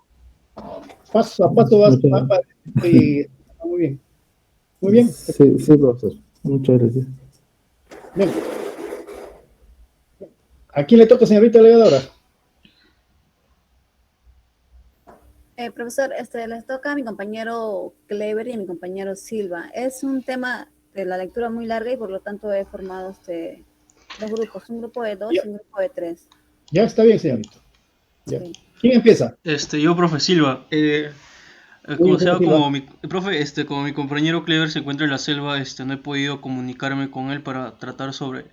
Paso a paso vas Muchas gracias. y está muy bien. Muy bien. Sí, sí, profesor. Muchas gracias. Bien. ¿A quién le toca, señorita legadora? Profesor, les toca a mi compañero Clever y a mi compañero Silva. Es un tema de la lectura muy larga y por lo tanto he formado dos grupos, un grupo de 2 Ya. y un grupo de 3. Ya está bien, señorita. Ya. Sí. ¿Quién empieza? Yo, profe Silva, Muy bien, como señor sea, Silva. como mi compañero Clever se encuentra en la selva, no he podido comunicarme con él para tratar sobre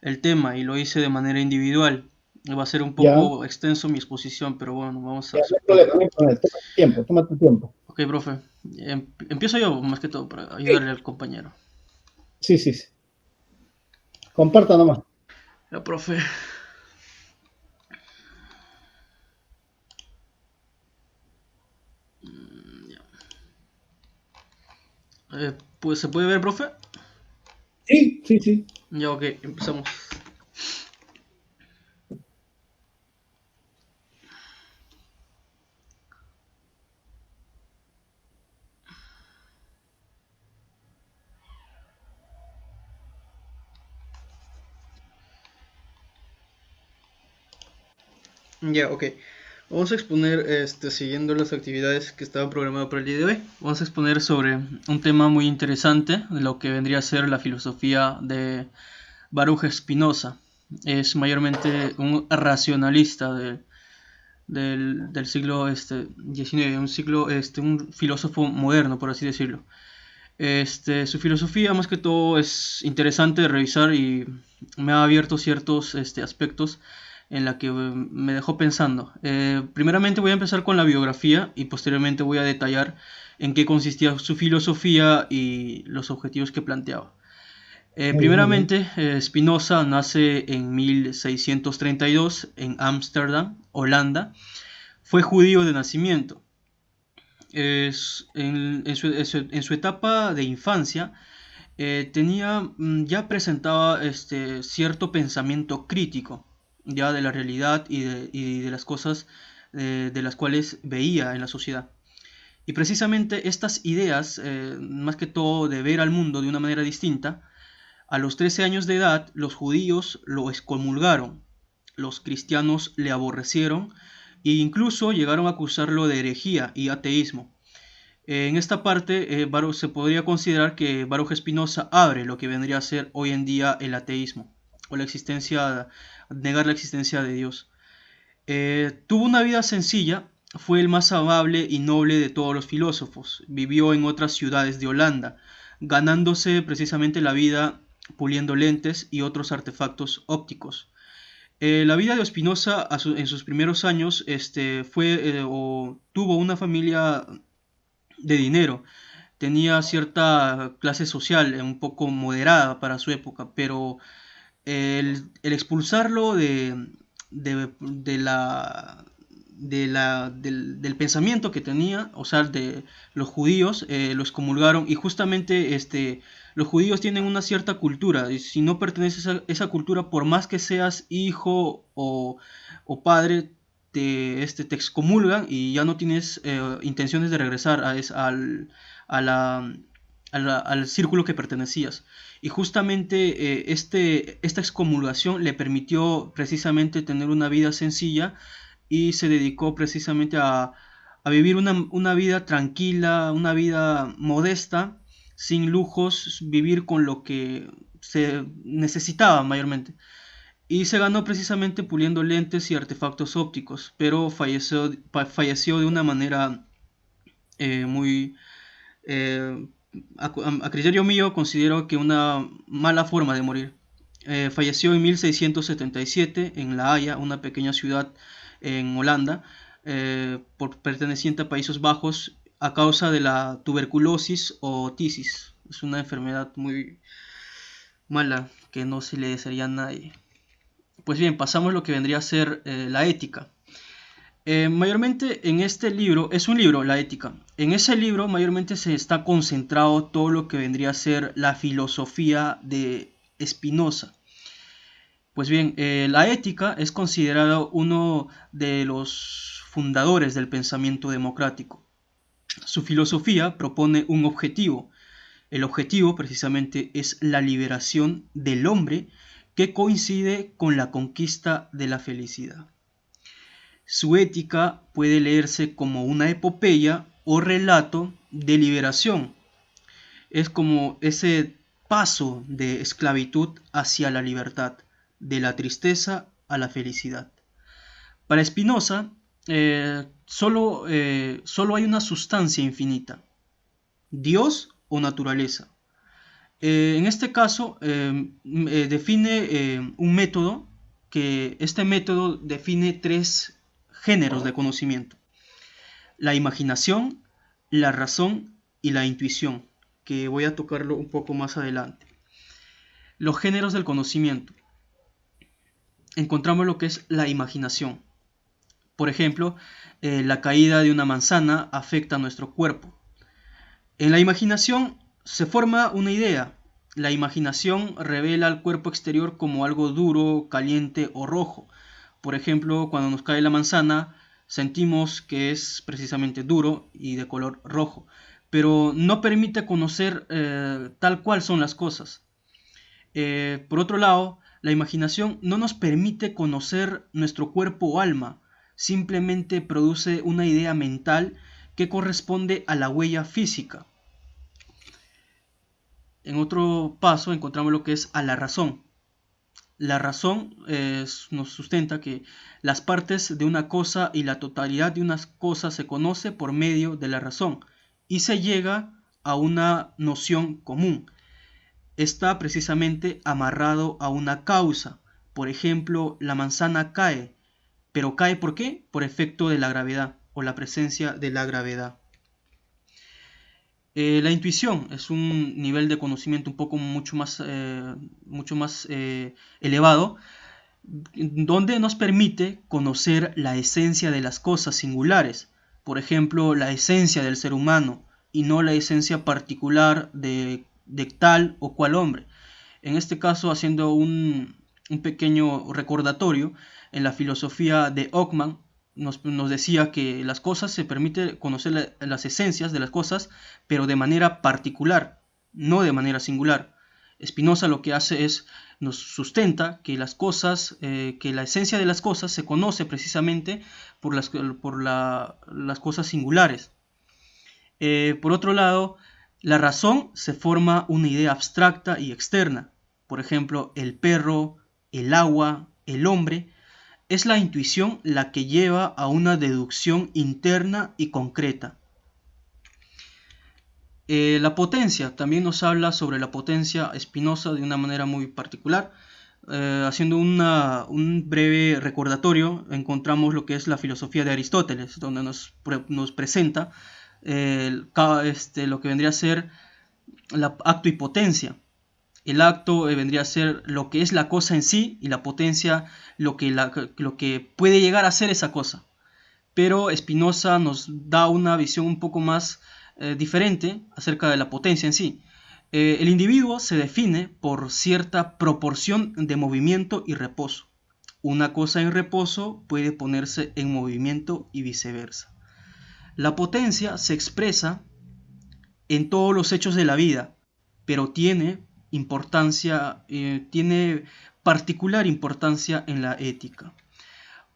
el tema y lo hice de manera individual. Va a ser un Ya, poco extenso mi exposición, pero bueno, vamos a ya, no hay aceptar. problema, no hay problema. Toma tu tiempo, toma tu tiempo. Ok, profe, empiezo yo más que todo para ayudarle al compañero. Sí, sí, sí. Comparta nomás. Ya, profe. Pues, ¿se puede ver, profe? Sí, sí, sí. Ya, ok, empezamos. Ya, ok. Vamos a exponer, siguiendo las actividades que estaban programadas para el día de hoy, vamos a exponer sobre un tema muy interesante de lo que vendría a ser la filosofía de Baruch Spinoza. Es mayormente un racionalista del siglo XIX, un filósofo moderno, por así decirlo. Su filosofía más que todo es interesante de revisar y me ha abierto ciertos aspectos en la que me dejó pensando. Primeramente voy a empezar con la biografía y posteriormente voy a detallar en qué consistía su filosofía y los objetivos que planteaba. Muy bien, muy bien. Primeramente, Spinoza nace en 1632 en Ámsterdam, Holanda. Fue judío de nacimiento. En su etapa de infancia ya presentaba cierto pensamiento crítico ya de la realidad y de las cosas de las cuales veía en la sociedad. Y precisamente estas ideas, más que todo de ver al mundo de una manera distinta, a los 13 años de edad los judíos lo excomulgaron, los cristianos le aborrecieron e incluso llegaron a acusarlo de herejía y ateísmo. En esta parte, se podría considerar que Baruch Spinoza abre lo que vendría a ser hoy en día el ateísmo, o negar la existencia de Dios. Tuvo una vida sencilla, fue el más amable y noble de todos los filósofos. Vivió en otras ciudades de Holanda, ganándose precisamente la vida puliendo lentes y otros artefactos ópticos. La vida de Spinoza en sus primeros años tuvo una familia de dinero. Tenía cierta clase social un poco moderada para su época, pero el expulsarlo de la, del pensamiento que tenía, o sea, de los judíos, lo excomulgaron y justamente los judíos tienen una cierta cultura y si no perteneces a esa cultura, por más que seas hijo o padre, te excomulgan y ya no tienes intenciones de regresar a la, al círculo que pertenecías. Y justamente esta excomulgación le permitió precisamente tener una vida sencilla y se dedicó precisamente a vivir una vida tranquila, una vida modesta, sin lujos, vivir con lo que se necesitaba mayormente. Y se ganó precisamente puliendo lentes y artefactos ópticos, pero falleció de una manera muy... a criterio mío, considero que una mala forma de morir. Falleció en 1677 en La Haya, una pequeña ciudad en Holanda, perteneciente a Países Bajos, a causa de la tuberculosis o tisis. Es una enfermedad muy mala que no se le desearía a nadie. Pues bien, pasamos a lo que vendría a ser la ética. Mayormente en este libro, es un libro, La Ética. En ese libro mayormente se está concentrado todo lo que vendría a ser la filosofía de Spinoza. Pues bien, la ética es considerado uno de los fundadores del pensamiento democrático. Su filosofía propone un objetivo. El objetivo precisamente es la liberación del hombre, que coincide con la conquista de la felicidad. Su ética puede leerse como una epopeya o relato de liberación. Es como ese paso de esclavitud hacia la libertad, de la tristeza a la felicidad. Para Spinoza, solo hay una sustancia infinita: Dios o naturaleza. En este caso, define un método, que este método define 3 géneros de conocimiento: la imaginación, la razón y la intuición, que voy a tocarlo un poco más adelante. Los géneros del conocimiento. Encontramos lo que es la imaginación. Por ejemplo, la caída de una manzana afecta a nuestro cuerpo. En la imaginación se forma una idea. La imaginación revela al cuerpo exterior como algo duro, caliente o rojo. Por ejemplo, cuando nos cae la manzana, sentimos que es precisamente duro y de color rojo, pero no permite conocer tal cual son las cosas. Por otro lado, la imaginación no nos permite conocer nuestro cuerpo o alma, simplemente produce una idea mental que corresponde a la huella física. En otro paso encontramos lo que es a la razón. La razón nos sustenta que las partes de una cosa y la totalidad de una cosa se conoce por medio de la razón y se llega a una noción común. Está precisamente amarrado a una causa. Por ejemplo, la manzana cae, pero ¿cae por qué? Por efecto de la gravedad o la presencia de la gravedad. La intuición es un nivel de conocimiento un poco mucho más elevado, donde nos permite conocer la esencia de las cosas singulares, por ejemplo, la esencia del ser humano y no la esencia particular de tal o cual hombre. En este caso, haciendo un pequeño recordatorio, en la filosofía de Ockman nos decía que las cosas se permite conocer las esencias de las cosas, pero de manera particular, no de manera singular. Spinoza lo que hace es, nos sustenta que las cosas, que la esencia de las cosas se conoce precisamente por las cosas singulares. Por otro lado, la razón se forma una idea abstracta y externa. Por ejemplo, el perro, el agua, el hombre. Es la intuición la que lleva a una deducción interna y concreta. La potencia, también nos habla sobre la potencia Spinoza de una manera muy particular. Haciendo un breve recordatorio, encontramos lo que es la filosofía de Aristóteles, donde nos presenta lo que vendría a ser el acto y potencia. El acto vendría a ser lo que es la cosa en sí, y la potencia lo que puede llegar a ser esa cosa. Pero Spinoza nos da una visión un poco más diferente acerca de la potencia en sí. El individuo se define por cierta proporción de movimiento y reposo. Una cosa en reposo puede ponerse en movimiento y viceversa. La potencia se expresa en todos los hechos de la vida, pero tiene importancia, tiene particular importancia en la ética.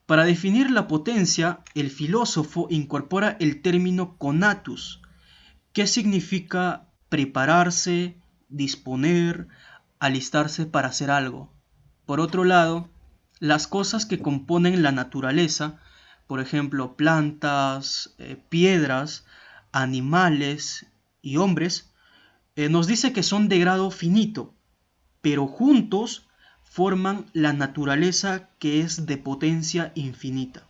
Para definir la potencia, el filósofo incorpora el término conatus, que significa prepararse, disponer, alistarse para hacer algo. Por otro lado, las cosas que componen la naturaleza, por ejemplo, plantas, piedras, animales y hombres, nos dice que son de grado finito, pero juntos forman la naturaleza que es de potencia infinita.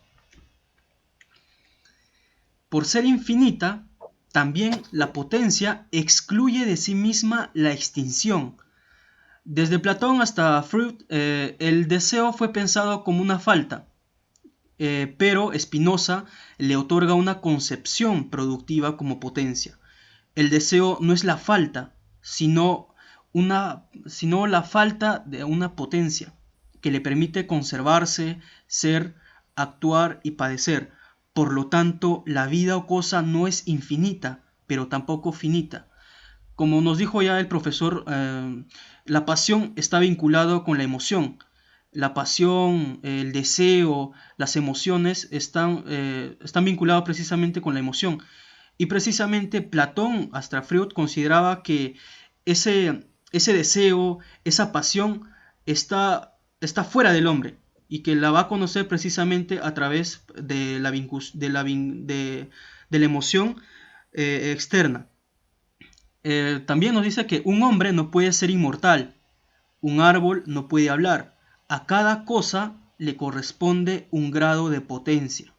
Por ser infinita, también la potencia excluye de sí misma la extinción. Desde Platón hasta Freud, el deseo fue pensado como una falta, pero Spinoza le otorga una concepción productiva como potencia. El deseo no es la falta, sino la falta de una potencia que le permite conservarse, ser, actuar y padecer. Por lo tanto, la vida o cosa no es infinita, pero tampoco finita. Como nos dijo ya el profesor, la pasión está vinculado con la emoción. La pasión, el deseo, las emociones están vinculados precisamente con la emoción. Y precisamente Platón, hasta Freud, consideraba que ese deseo, esa pasión está fuera del hombre y que la va a conocer precisamente a través de la emoción externa. También nos dice que un hombre no puede ser inmortal, un árbol no puede hablar, a cada cosa le corresponde un grado de potencia.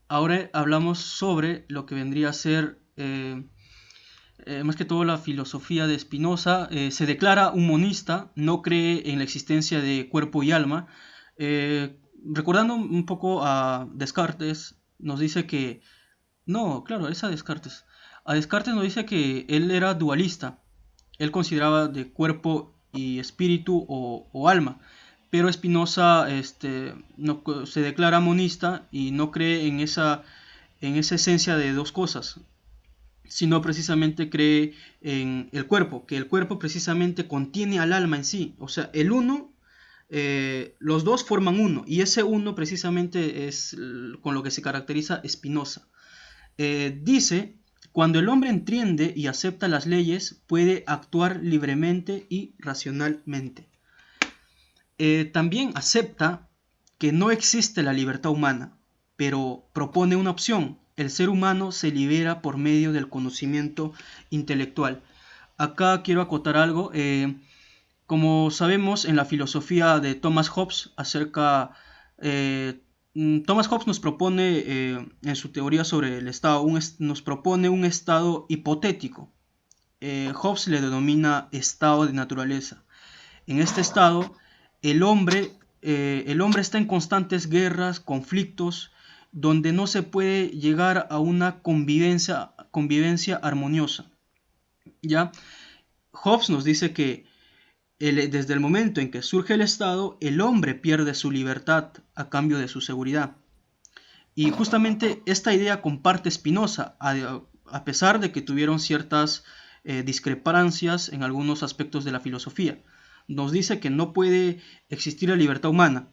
Ahora hablamos sobre lo que vendría a ser más que todo la filosofía de Spinoza. Se declara un monista, no cree en la existencia de cuerpo y alma. Recordando un poco a Descartes, nos dice que... No, claro, es a Descartes. A Descartes nos dice que él era dualista. Él consideraba de cuerpo y espíritu o alma. Pero Spinoza no, se declara monista y no cree en esa esencia de dos cosas, sino precisamente cree en el cuerpo, que el cuerpo precisamente contiene al alma en sí. O sea, el uno, los dos forman uno, y ese uno precisamente es con lo que se caracteriza Spinoza. Dice, cuando el hombre entiende y acepta las leyes, puede actuar libremente y racionalmente. También acepta que no existe la libertad humana, pero propone una opción. El ser humano se libera por medio del conocimiento intelectual. Acá quiero acotar algo. Como sabemos, en la filosofía de Thomas Hobbes Thomas Hobbes nos propone, en su teoría sobre el Estado, nos propone un estado hipotético. Hobbes le denomina estado de naturaleza. En este estado, el hombre está en constantes guerras, conflictos, donde no se puede llegar a una convivencia armoniosa. ¿Ya? Hobbes nos dice que desde el momento en que surge el Estado, el hombre pierde su libertad a cambio de su seguridad. Y justamente esta idea comparte Spinoza, a pesar de que tuvieron ciertas discrepancias en algunos aspectos de la filosofía. Nos dice que no puede existir la libertad humana,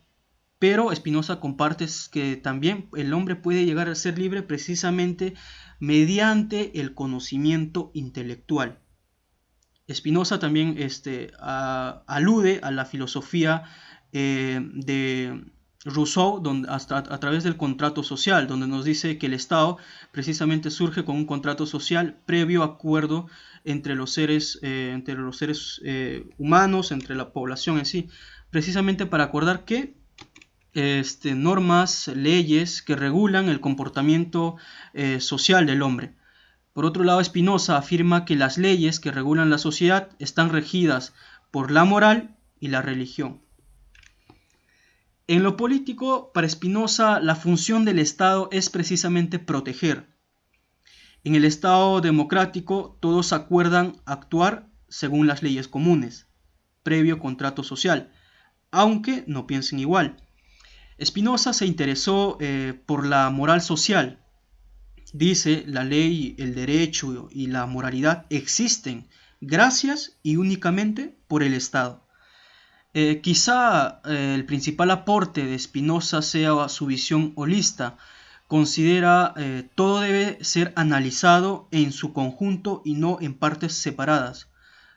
pero Spinoza comparte que también el hombre puede llegar a ser libre precisamente mediante el conocimiento intelectual. Spinoza también alude a la filosofía de Rousseau, a través del contrato social, donde nos dice que el Estado precisamente surge con un contrato social previo acuerdo entre los seres humanos, entre la población en sí, precisamente para acordar que normas, leyes que regulan el comportamiento social del hombre. Por otro lado, Spinoza afirma que las leyes que regulan la sociedad están regidas por la moral y la religión. En lo político, para Spinoza, la función del Estado es precisamente proteger. En el Estado democrático, todos acuerdan actuar según las leyes comunes, previo contrato social, aunque no piensen igual. Spinoza se interesó por la moral social dice la ley, el derecho y la moralidad existen gracias y únicamente por el Estado. Quizá el principal aporte de Spinoza sea su visión holista. Considera todo debe ser analizado en su conjunto y no en partes separadas.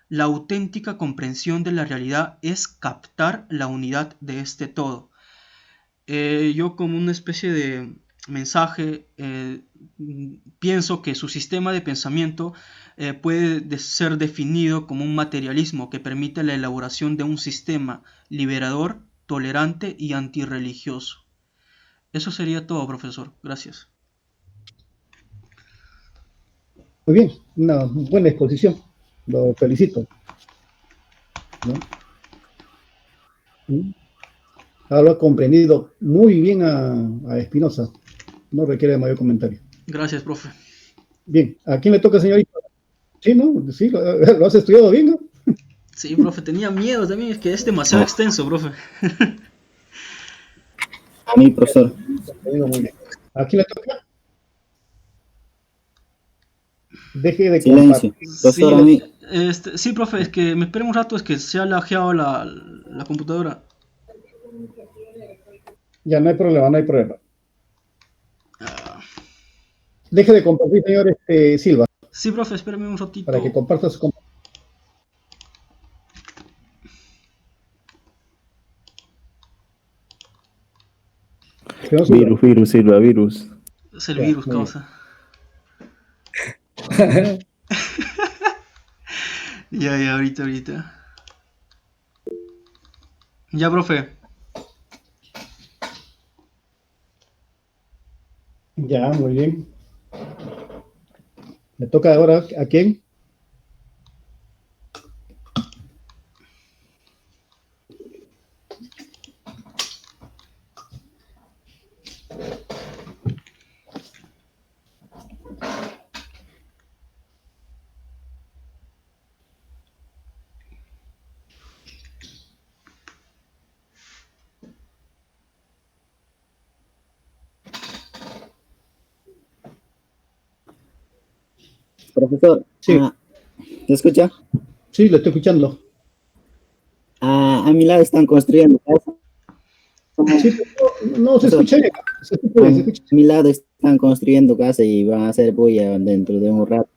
La auténtica comprensión de la realidad es captar la unidad de este todo. Yo, como una especie de mensaje, pienso que su sistema de pensamiento puede ser definido como un materialismo que permite la elaboración de un sistema liberador, tolerante y antirreligioso. Eso sería todo, profesor. Gracias. Muy bien, una buena exposición. Lo felicito. ¿No? Lo ha comprendido muy bien a Spinoza. No requiere mayor comentario. Gracias, profe. Bien, ¿a quién le toca, señorita? Sí, ¿no? Sí, lo has estudiado bien, ¿no? Sí, profe, tenía miedo también, es que es demasiado extenso, profe. A mí, profesor. Muy bien. ¿A quién le toca? Deje de Silencio. Profesor, a mí. Sí, profe, es que me esperen un rato, es que se ha lajeado la computadora. Ya, no hay problema, no hay problema. Deje de compartir, señor Silva. Sí, profe, espérame un ratito. Para que comparta su computadora. Virus, Silva, virus. Es el virus, causa. Ya, ahorita. Ya, profe. Ya, muy bien. ¿Le toca ahora a quién? Profesor, sí. ¿Te escucha? Sí, lo estoy escuchando. A mi lado están construyendo casa. Sí, no se escucha. A mi lado están construyendo casa y van a hacer bulla dentro de un rato.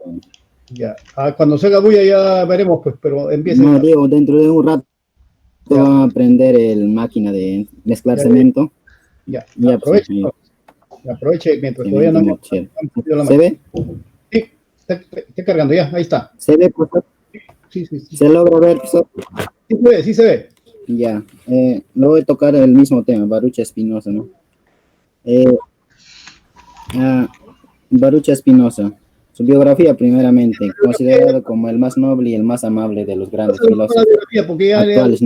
Ya. Cuando se haga bulla ya veremos, pues, pero empieza. No, digo, dentro de un rato van a prender el máquina de mezclar cemento. Ya, aproveche mientras todavía no. ¿Se ve? Sí, está cargando ya, ahí está. ¿Se ve, profesor? Sí. ¿Se logra ver, profesor? Sí se ve. Ya, lo voy a tocar el mismo tema, Baruch Spinoza, ¿no? Baruch Spinoza, su biografía primeramente, considerado como el más noble y el más amable de los grandes filósofos actuales,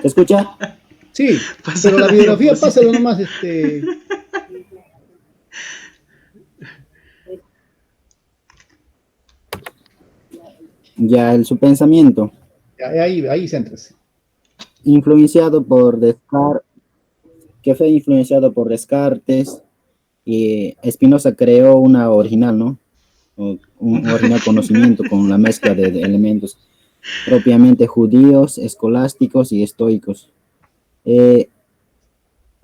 ¿Se escucha? Sí, pero la biografía, pásalo nomás, Ya, su pensamiento. Ahí céntrese. Influenciado por Descartes, que fue influenciado por Descartes, y Spinoza creó una original, ¿no? Un original conocimiento con la mezcla de elementos propiamente judíos, escolásticos y estoicos.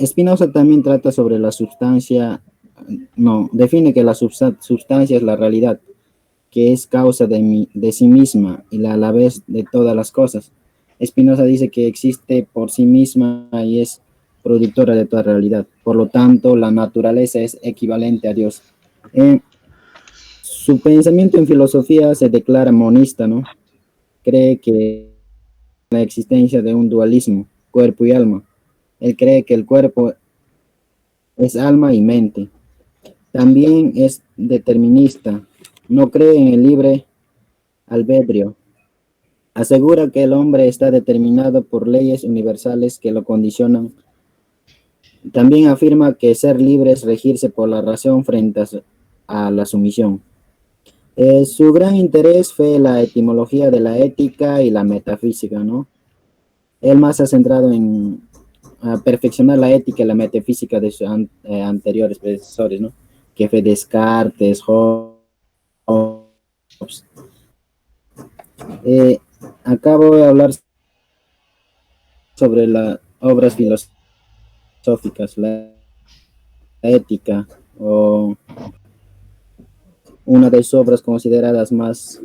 Spinoza también trata sobre la sustancia, define que la sustancia es la realidad, que es causa de sí misma y a la vez de todas las cosas. Spinoza dice que existe por sí misma y es productora de toda realidad. Por lo tanto, la naturaleza es equivalente a Dios. Su pensamiento en filosofía se declara monista, ¿no? Cree que la existencia de un dualismo, cuerpo y alma. Él cree que el cuerpo es alma y mente. También es determinista. No cree en el libre albedrío. Asegura que el hombre está determinado por leyes universales que lo condicionan. También afirma que ser libre es regirse por la razón frente a la sumisión. Su gran interés fue la etimología de la ética y la metafísica, ¿no? Él más se ha centrado en perfeccionar la ética y la metafísica de sus anteriores predecesores, ¿no? Que fue Descartes, Hobbes. Acá voy a hablar sobre las obras filosóficas, la ética, o una de sus obras consideradas más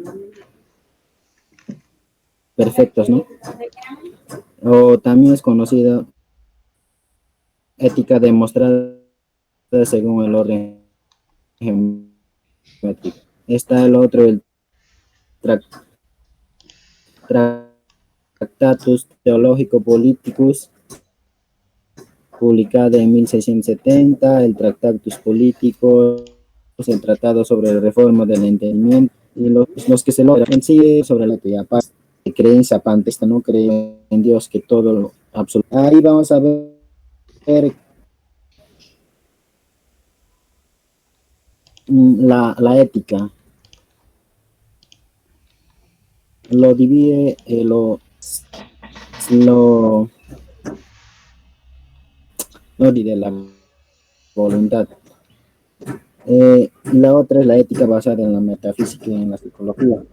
perfectas, ¿no? O también es conocida ética demostrada según el orden geométrico. Está el otro, el Tractatus Theologico Politicus, publicada en 1670, el Tractatus Politicus, el Tratado sobre la Reforma del Entendimiento, y los que se logran en sí sobre la teología, de creencia panteísta, no creen en Dios, que todo lo absoluto. Ahí vamos a ver la ética. Lo divide, lo divide la voluntad. La otra es la ética basada en la metafísica y en la psicología.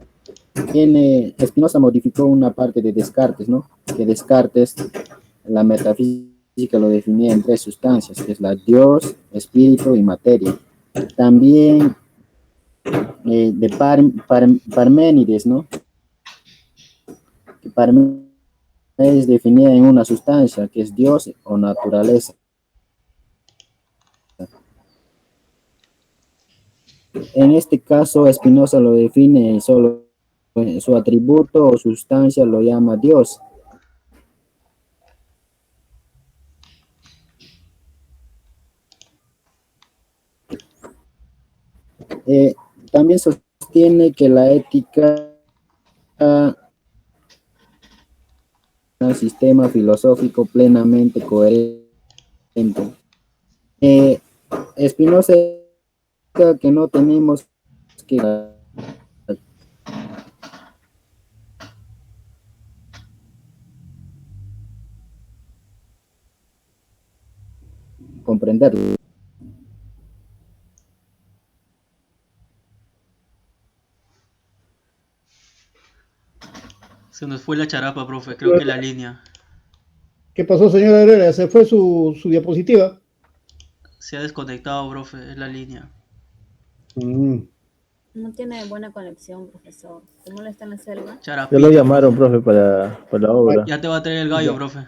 Spinoza modificó una parte de Descartes, ¿no? Que Descartes, la metafísica lo definía en 3 sustancias, que es la Dios, espíritu y materia. También de Parménides, ¿no? Que Parménides definía en una sustancia, que es Dios o naturaleza. En este caso, Spinoza lo define solo su atributo o sustancia, lo llama Dios. También sostiene que la ética es un sistema filosófico plenamente coherente. Spinoza que no tenemos que comprenderlo. Se nos fue la charapa, profe, creo que la línea. ¿Qué pasó, señor Herrera? ¿Se fue su diapositiva? Se ha desconectado, profe, es la línea. No tiene buena conexión, profesor. ¿Se molesta en la selva? Ya lo llamaron, profe, para la obra. Ya te va a traer el gallo, profe.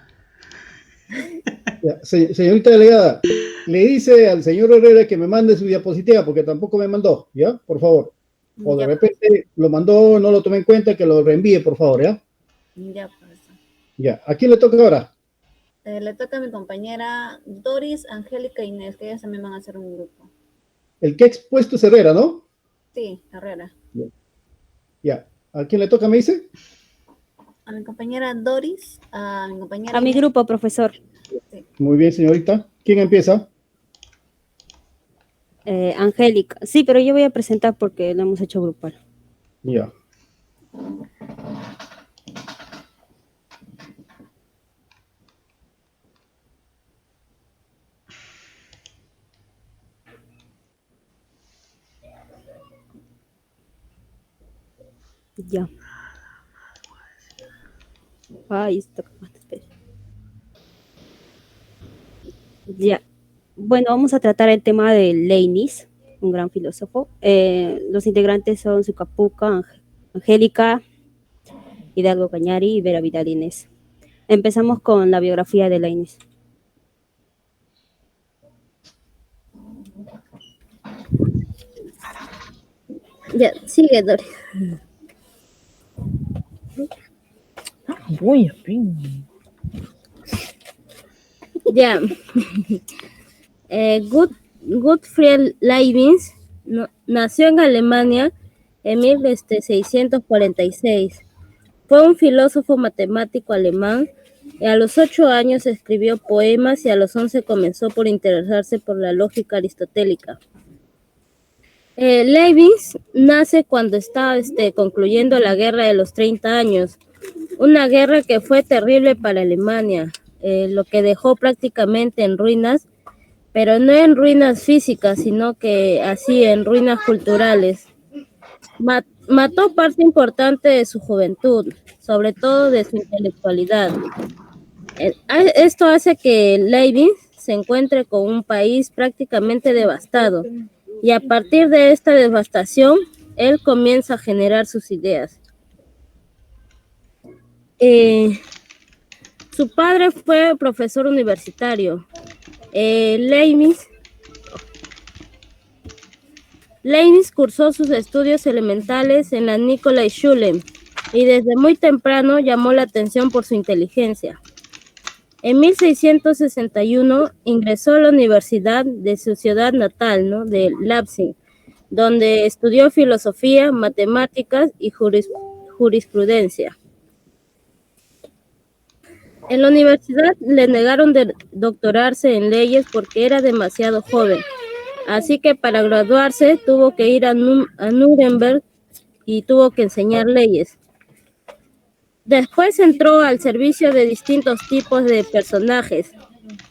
Ya, señorita delegada, le dice al señor Herrera que me mande su diapositiva, porque tampoco me mandó, ¿ya? Por favor. O de repente lo mandó, no lo tomé en cuenta, que lo reenvíe, por favor, ¿ya? Ya, profesor. Ya, ¿a quién le toca ahora? Le toca a mi compañera Doris, Angélica e Inés, que ellas también van a hacer un grupo. El que ha expuesto es Herrera, ¿no? Sí, Herrera. Ya. ¿A quién le toca, me dice? A mi compañera Doris, a mi compañera... A mi grupo, profesor. Sí. Muy bien, señorita. ¿Quién empieza? Angélica. Sí, pero yo voy a presentar porque lo hemos hecho grupal. Ya. Ya. Ay, esto. Ya. Bueno, vamos a tratar el tema de Leibniz, un gran filósofo. Los integrantes son Sucapuca, Angélica, Hidalgo Cañari y Vera Vidal Inés. Empezamos con la biografía de Leibniz. Ya, sigue, Doris. Ya. Gottfried Leibniz nació en Alemania en 1646. Fue un filósofo matemático alemán. A los 8 años escribió poemas y a los 11 comenzó por interesarse por la lógica aristotélica. Leibniz nace cuando está concluyendo la guerra de los 30 años, una guerra que fue terrible para Alemania. lo que dejó prácticamente en ruinas, pero no en ruinas físicas, sino que así en ruinas culturales. Mató parte importante de su juventud, sobre todo de su intelectualidad. Esto hace que Leibniz se encuentre con un país prácticamente devastado, y a partir de esta devastación, él comienza a generar sus ideas. Su padre fue profesor universitario. Leibniz cursó sus estudios elementales en la Nikolai-Schule y desde muy temprano llamó la atención por su inteligencia. En 1661 ingresó a la universidad de su ciudad natal, ¿no?, de Leipzig, donde estudió filosofía, matemáticas y jurisprudencia. En la universidad le negaron de doctorarse en leyes porque era demasiado joven, así que para graduarse tuvo que ir a Nuremberg y tuvo que enseñar leyes. Después entró al servicio de distintos tipos de personajes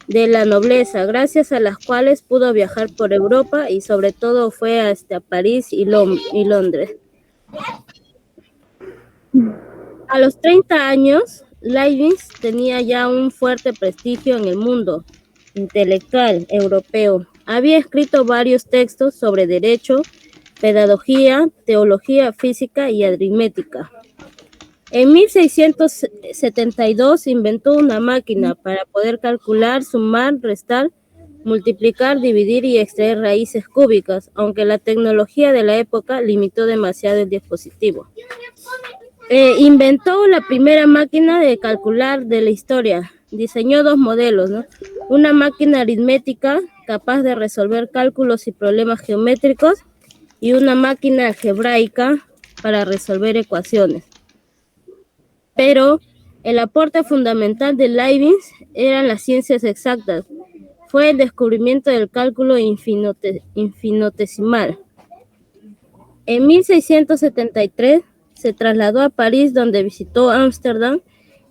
de la nobleza, gracias a las cuales pudo viajar por Europa y sobre todo fue hasta París y Londres. A los 30 años, Leibniz tenía ya un fuerte prestigio en el mundo intelectual europeo. Había escrito varios textos sobre derecho, pedagogía, teología física y aritmética. En 1672 inventó una máquina para poder calcular, sumar, restar, multiplicar, dividir y extraer raíces cúbicas, aunque la tecnología de la época limitó demasiado el dispositivo. Inventó la primera máquina de calcular de la historia. Diseñó dos modelos, ¿no? Una máquina aritmética capaz de resolver cálculos y problemas geométricos y una máquina algebraica para resolver ecuaciones. Pero el aporte fundamental de Leibniz eran las ciencias exactas. Fue el descubrimiento del cálculo infinitesimal. En 1673 se trasladó a París, donde visitó Ámsterdam,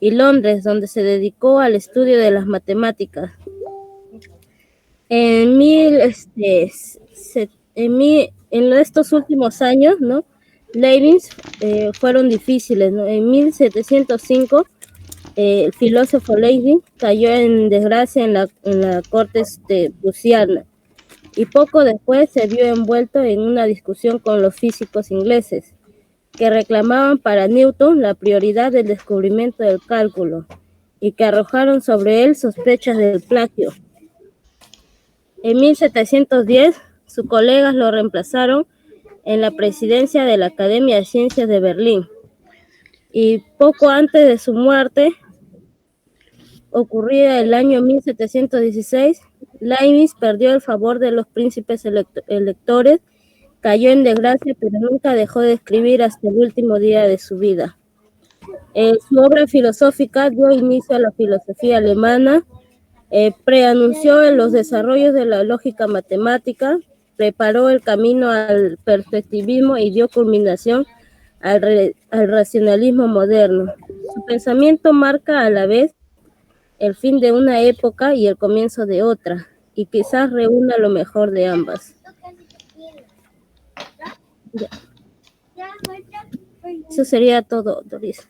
y Londres, donde se dedicó al estudio de las matemáticas. En estos últimos años, ¿no?, Leibniz fueron difíciles, ¿no? En 1705 el filósofo Leibniz cayó en desgracia en la corte prusiana y poco después se vio envuelto en una discusión con los físicos ingleses que reclamaban para Newton la prioridad del descubrimiento del cálculo y que arrojaron sobre él sospechas del plagio. En 1710 sus colegas lo reemplazaron en la presidencia de la Academia de Ciencias de Berlín. Y poco antes de su muerte, ocurrida el año 1716, Leibniz perdió el favor de los príncipes electores, cayó en desgracia, pero nunca dejó de escribir hasta el último día de su vida. Su obra filosófica dio inicio a la filosofía alemana, preanunció los desarrollos de la lógica matemática, preparó el camino al perspectivismo y dio culminación al racionalismo moderno. Su pensamiento marca a la vez el fin de una época y el comienzo de otra, y quizás reúna lo mejor de ambas. Ya. Eso sería todo, Doris.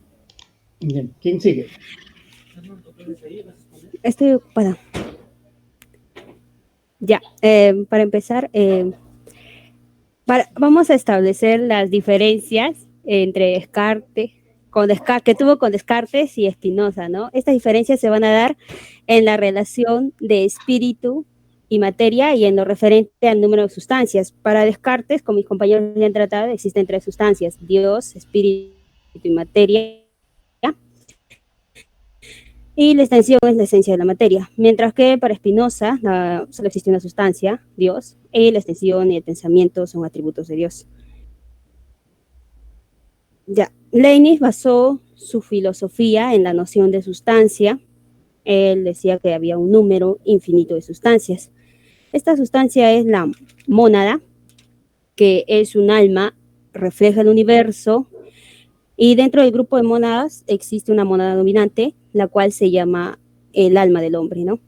Bien, ¿quién sigue? Estoy ocupada. Ya, para empezar, vamos a establecer las diferencias entre Descartes, que tuvo con Descartes y Spinoza, ¿no? Estas diferencias se van a dar en la relación de espíritu y materia y en lo referente al número de sustancias. Para Descartes, como mis compañeros ya han tratado, existen tres sustancias: Dios, espíritu y materia. Y la extensión es la esencia de la materia, mientras que para Spinoza solo existe una sustancia, Dios, y la extensión y el pensamiento son atributos de Dios. Ya, Leibniz basó su filosofía en la noción de sustancia. Él decía que había un número infinito de sustancias. Esta sustancia es la mónada, que es un alma, refleja el universo, y dentro del grupo de mónadas existe una mónada dominante, la cual se llama el alma del hombre, ¿no?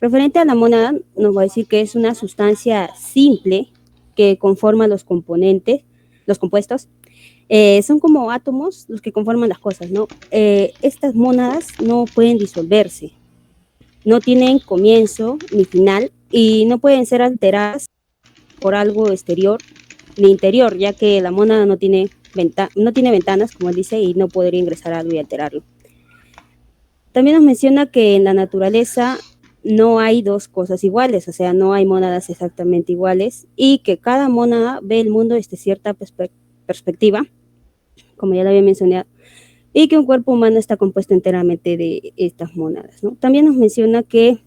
Referente a la mónada, nos va a decir que es una sustancia simple que conforma los componentes, los compuestos. Son como átomos los que conforman las cosas, ¿no? Estas mónadas no pueden disolverse, no tienen comienzo ni final y no pueden ser alteradas por algo exterior ni interior, ya que la mónada no tiene ventanas, como él dice, y no podría ingresar algo y alterarlo. También nos menciona que en la naturaleza no hay dos cosas iguales, o sea, no hay mónadas exactamente iguales, y que cada mónada ve el mundo desde cierta perspectiva, como ya lo había mencionado, y que un cuerpo humano está compuesto enteramente de estas mónadas, ¿no? También nos menciona que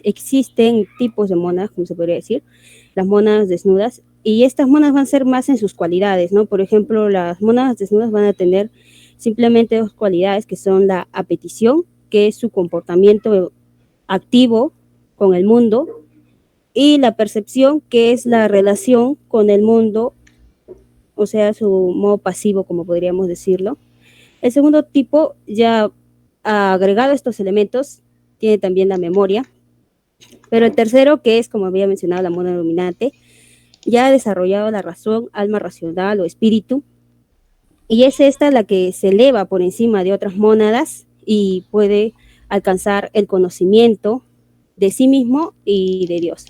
existen tipos de mónadas, como se podría decir, las mónadas desnudas, y estas mónadas van a ser más en sus cualidades, ¿no? Por ejemplo, las mónadas desnudas van a tener simplemente dos cualidades, que son la apetición, que es su comportamiento activo con el mundo, y la percepción, que es la relación con el mundo, o sea, su modo pasivo, como podríamos decirlo. El segundo tipo, ya agregado a estos elementos, tiene también la memoria, pero el tercero, que es, como había mencionado, la mónada dominante, ya ha desarrollado la razón, alma racional o espíritu, y es esta la que se eleva por encima de otras mónadas y puede alcanzar el conocimiento de sí mismo y de Dios.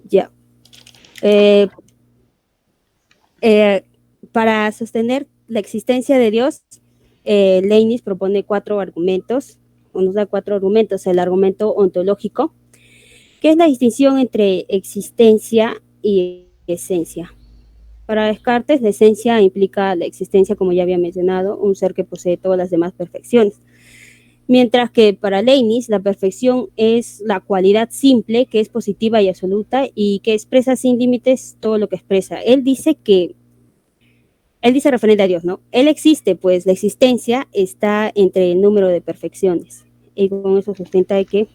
Ya. Para sostener la existencia de Dios, Leibniz propone 4 argumentos, o nos da 4 argumentos. El argumento ontológico, que es la distinción entre existencia y esencia. Para Descartes, la esencia implica la existencia, como ya había mencionado, un ser que posee todas las demás perfecciones. Mientras que para Leibniz, la perfección es la cualidad simple, que es positiva y absoluta, y que expresa sin límites todo lo que expresa. Él dice referente a Dios, ¿no? Él existe, pues la existencia está entre el número de perfecciones. Y con eso sustenta de que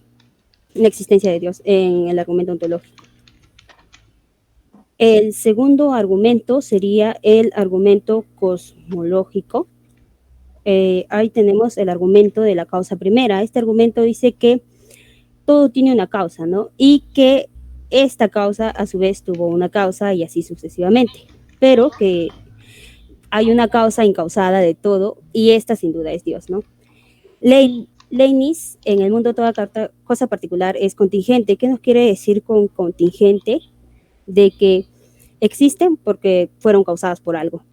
la existencia de Dios en el argumento ontológico. El segundo argumento sería el argumento cosmológico. Ahí tenemos el argumento de la causa primera. Este argumento dice que todo tiene una causa, ¿no? Y que esta causa a su vez tuvo una causa y así sucesivamente. Pero que hay una causa incausada de todo y esta sin duda es Dios, ¿no? Leibniz, en el mundo toda cosa particular es contingente. ¿Qué nos quiere decir con contingente? De que existen porque fueron causadas por algo.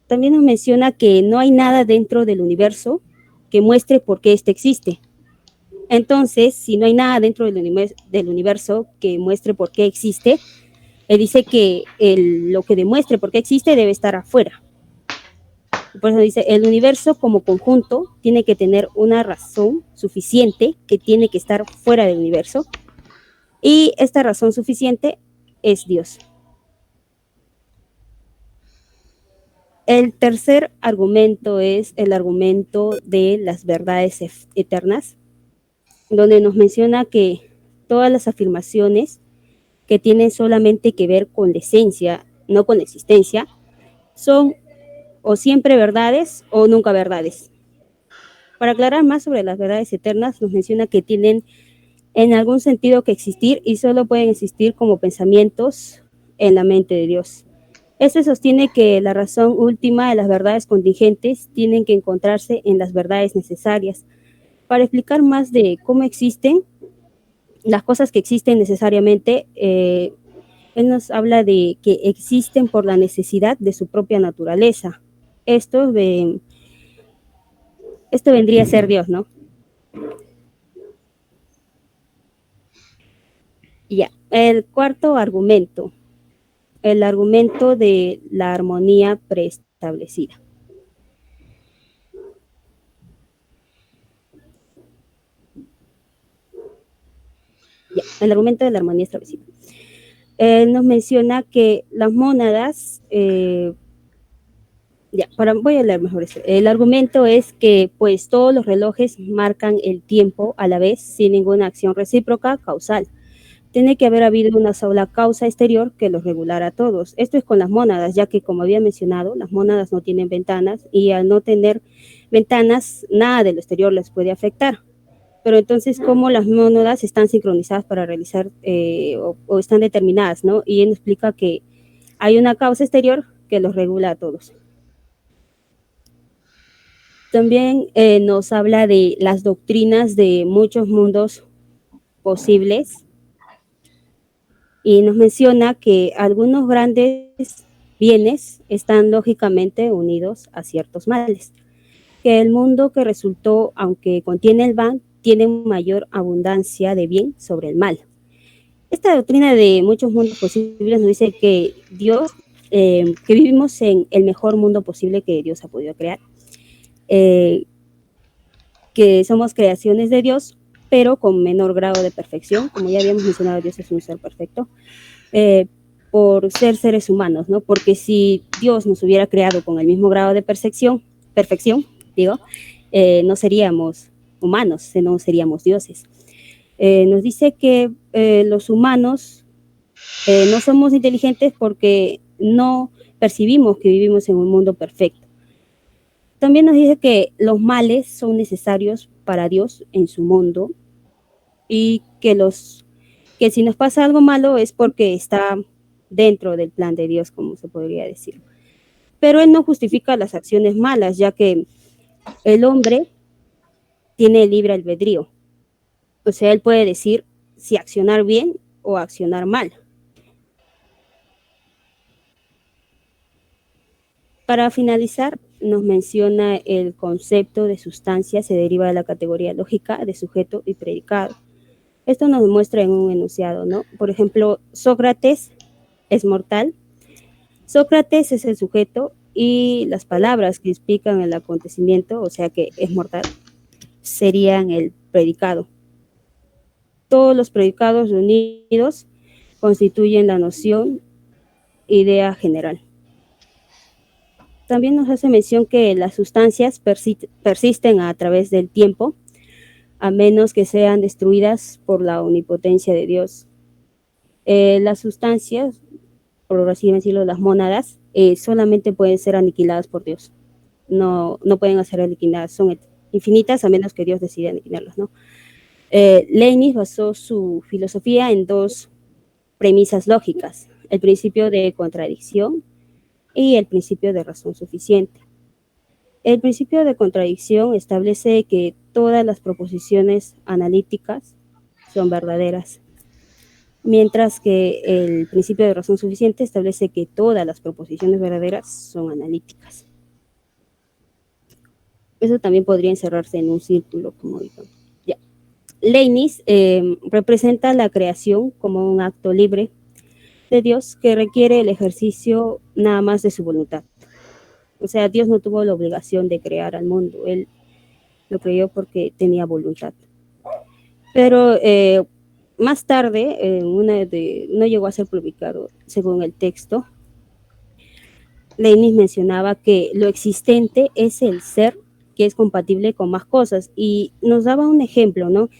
También nos menciona que no hay nada dentro del universo que muestre por qué éste existe. Entonces, si no hay nada dentro del universo que muestre por qué existe, él dice que lo que demuestre por qué existe debe estar afuera. Por eso dice, el universo como conjunto tiene que tener una razón suficiente que tiene que estar fuera del universo, y esta razón suficiente es Dios. El tercer argumento es el argumento de las verdades eternas, donde nos menciona que todas las afirmaciones que tienen solamente que ver con la esencia, no con la existencia, son o siempre verdades o nunca verdades. Para aclarar más sobre las verdades eternas, nos menciona que tienen en algún sentido que existir y solo pueden existir como pensamientos en la mente de Dios. Este sostiene que la razón última de las verdades contingentes tienen que encontrarse en las verdades necesarias. Para explicar más de cómo existen las cosas que existen necesariamente, él nos habla de que existen por la necesidad de su propia naturaleza. Esto vendría a ser Dios, ¿no? Ya, el cuarto argumento, el argumento de la armonía preestablecida. Ya, el argumento de la armonía establecida. Nos menciona que las mónadas, voy a leer mejor esto. El argumento es que pues todos los relojes marcan el tiempo a la vez sin ninguna acción recíproca causal. tiene que haber habido una sola causa exterior que los regulara a todos. Esto es con las mónadas, ya que, como había mencionado, las mónadas no tienen ventanas y al no tener ventanas, nada de lo exterior les puede afectar. Pero entonces, ¿cómo las mónadas están sincronizadas para realizar o están determinadas, ¿no? Y él explica que hay una causa exterior que los regula a todos. También nos habla de las doctrinas de muchos mundos posibles y nos menciona que algunos grandes bienes están lógicamente unidos a ciertos males, que el mundo que resultó, aunque contiene el mal, tiene mayor abundancia de bien sobre el mal. Esta doctrina de muchos mundos posibles nos dice que Dios, que vivimos en el mejor mundo posible que Dios ha podido crear, que somos creaciones de Dios, pero con menor grado de perfección. Como ya habíamos mencionado, Dios es un ser perfecto, por ser seres humanos, ¿no? Porque si Dios nos hubiera creado con el mismo grado de perfección, no seríamos humanos, sino seríamos dioses. Nos dice que los humanos no somos inteligentes porque no percibimos que vivimos en un mundo perfecto. También nos dice que los males son necesarios para Dios en su mundo y que si nos pasa algo malo es porque está dentro del plan de Dios, como se podría decir. Pero él no justifica las acciones malas, ya que el hombre tiene libre albedrío. O sea, él puede decir si accionar bien o accionar mal. Para finalizar, nos menciona el concepto de sustancia se deriva de la categoría lógica de sujeto y predicado. Esto nos muestra en un enunciado, ¿no? Por ejemplo, Sócrates es mortal. Sócrates es el sujeto y las palabras que explican el acontecimiento, o sea que es mortal, serían el predicado. Todos los predicados reunidos constituyen la noción, idea general. También nos hace mención que las sustancias persisten a través del tiempo, a menos que sean destruidas por la omnipotencia de Dios. Las sustancias, por así decirlo, las mónadas, solamente pueden ser aniquiladas por Dios. No pueden ser aniquiladas, son infinitas a menos que Dios decida aniquilarlas, ¿no? Leibniz basó su filosofía en dos premisas lógicas: el principio de contradicción y el principio de razón suficiente. El principio de contradicción establece que todas las proposiciones analíticas son verdaderas, mientras que el principio de razón suficiente establece que todas las proposiciones verdaderas son analíticas. Eso también podría encerrarse en un círculo, como digo. Ya. Leibniz representa la creación como un acto libre de Dios que requiere el ejercicio nada más de su voluntad. O sea, Dios no tuvo la obligación de crear al mundo, Él lo creó porque tenía voluntad. Pero más tarde, no llegó a ser publicado según el texto, Leibniz mencionaba que lo existente es el ser que es compatible con más cosas y nos daba un ejemplo, ¿no?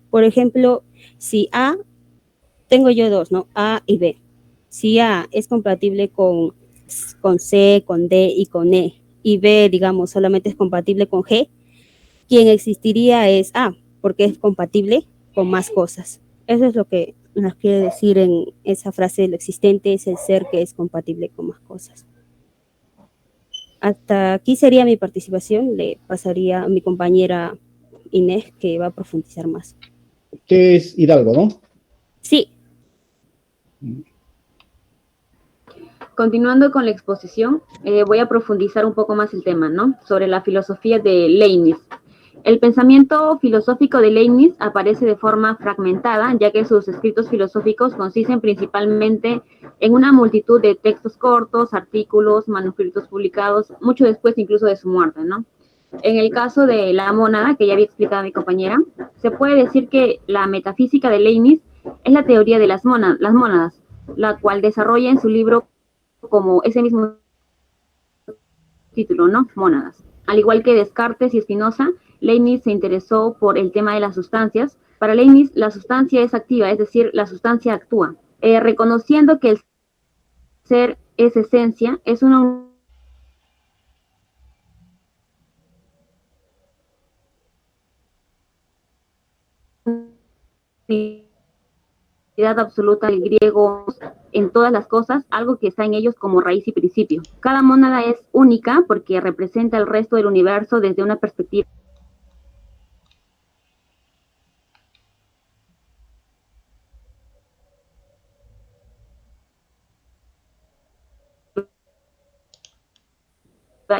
Por ejemplo, si A, tengo yo dos, ¿no? A y B. Si A es compatible con C, con D y con E, y B, digamos, solamente es compatible con G, quien existiría es A, porque es compatible con más cosas. Eso es lo que nos quiere decir en esa frase: lo existente es el ser que es compatible con más cosas. Hasta aquí sería mi participación. Le pasaría a mi compañera Inés, que va a profundizar más. ¿Qué es Hidalgo, no? Sí. Continuando con la exposición, voy a profundizar un poco más el tema, ¿no? Sobre la filosofía de Leibniz. El pensamiento filosófico de Leibniz aparece de forma fragmentada, ya que sus escritos filosóficos consisten principalmente en una multitud de textos cortos, artículos, manuscritos publicados, mucho después incluso de su muerte, ¿no? En el caso de la mónada, que ya había explicado mi compañera, se puede decir que la metafísica de Leibniz es la teoría de las mónadas, la cual desarrolla en su libro como ese mismo título, ¿no? Mónadas. Al igual que Descartes y Spinoza, Leibniz se interesó por el tema de las sustancias Para Leibniz, la sustancia es activa, es decir, la sustancia actúa. Reconociendo que el ser es esencia, es una unidad absoluta del griego en todas las cosas, algo que está en ellos como raíz y principio. Cada mónada es única porque representa el resto del universo desde una perspectiva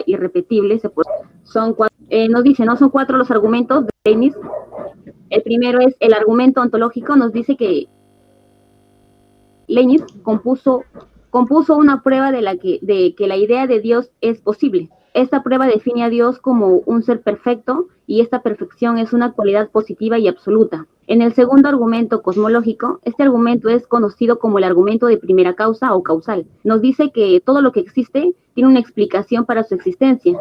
irrepetible. Son cuatro, nos dice, ¿no? Son cuatro los argumentos de Leibniz. El primero es el argumento ontológico. Nos dice que Leibniz compuso una prueba de que la idea de Dios es posible. Esta prueba define a Dios como un ser perfecto y esta perfección es una cualidad positiva y absoluta. En el segundo argumento cosmológico, este argumento es conocido como el argumento de primera causa o causal. Nos dice que todo lo que existe tiene una explicación para su existencia,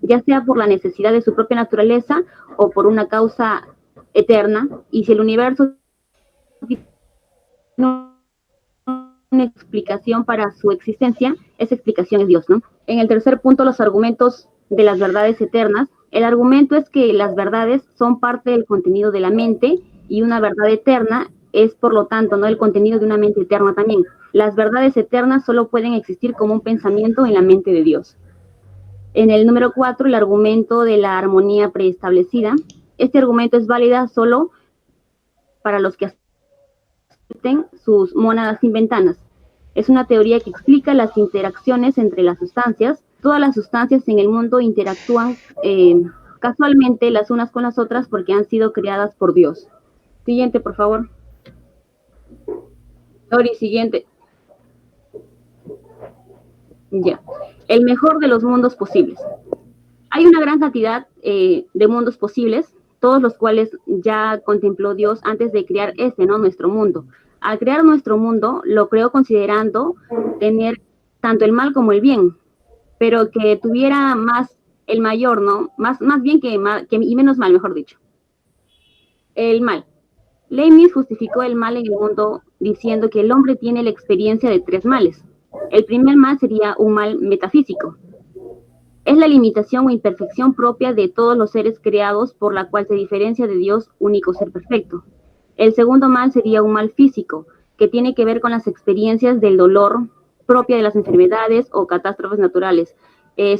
ya sea por la necesidad de su propia naturaleza o por una causa eterna, y si el universo tiene una explicación para su existencia, esa explicación es Dios, ¿no? En el tercer punto, los argumentos de las verdades eternas. El argumento es que las verdades son parte del contenido de la mente y una verdad eterna es, por lo tanto, no el contenido de una mente eterna también. Las verdades eternas solo pueden existir como un pensamiento en la mente de Dios. En el número 4, el argumento de la armonía preestablecida. Este argumento es válida solo para los que acepten sus mónadas sin ventanas. Es una teoría que explica las interacciones entre las sustancias. Todas las sustancias en el mundo interactúan casualmente las unas con las otras porque han sido creadas por Dios. Siguiente, por favor. Dori, siguiente. Ya. El mejor de los mundos posibles. Hay una gran cantidad de mundos posibles, todos los cuales ya contempló Dios antes de crear nuestro mundo. Al crear nuestro mundo, lo creó considerando tener tanto el mal como el bien, pero que tuviera más el mayor, ¿no? Más bien y menos mal, mejor dicho. El mal. Leibniz justificó el mal en el mundo diciendo que el hombre tiene la experiencia de 3 males. El primer mal sería un mal metafísico. Es la limitación o imperfección propia de todos los seres creados por la cual se diferencia de Dios, único ser perfecto. El segundo mal sería un mal físico, que tiene que ver con las experiencias del dolor propia de las enfermedades o catástrofes naturales,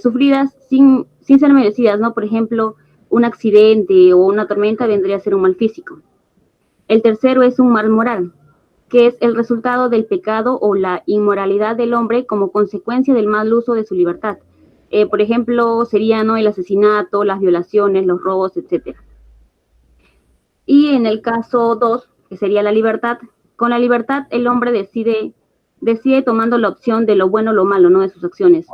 sufridas sin ser merecidas, ¿no? Por ejemplo, un accidente o una tormenta vendría a ser un mal físico. El tercero es un mal moral, que es el resultado del pecado o la inmoralidad del hombre como consecuencia del mal uso de su libertad. Por ejemplo, sería, ¿no?, el asesinato, las violaciones, los robos, etc. Y en el caso 2, que sería la libertad, con la libertad el hombre decide tomando la opción de lo bueno o lo malo, ¿no?, de sus acciones.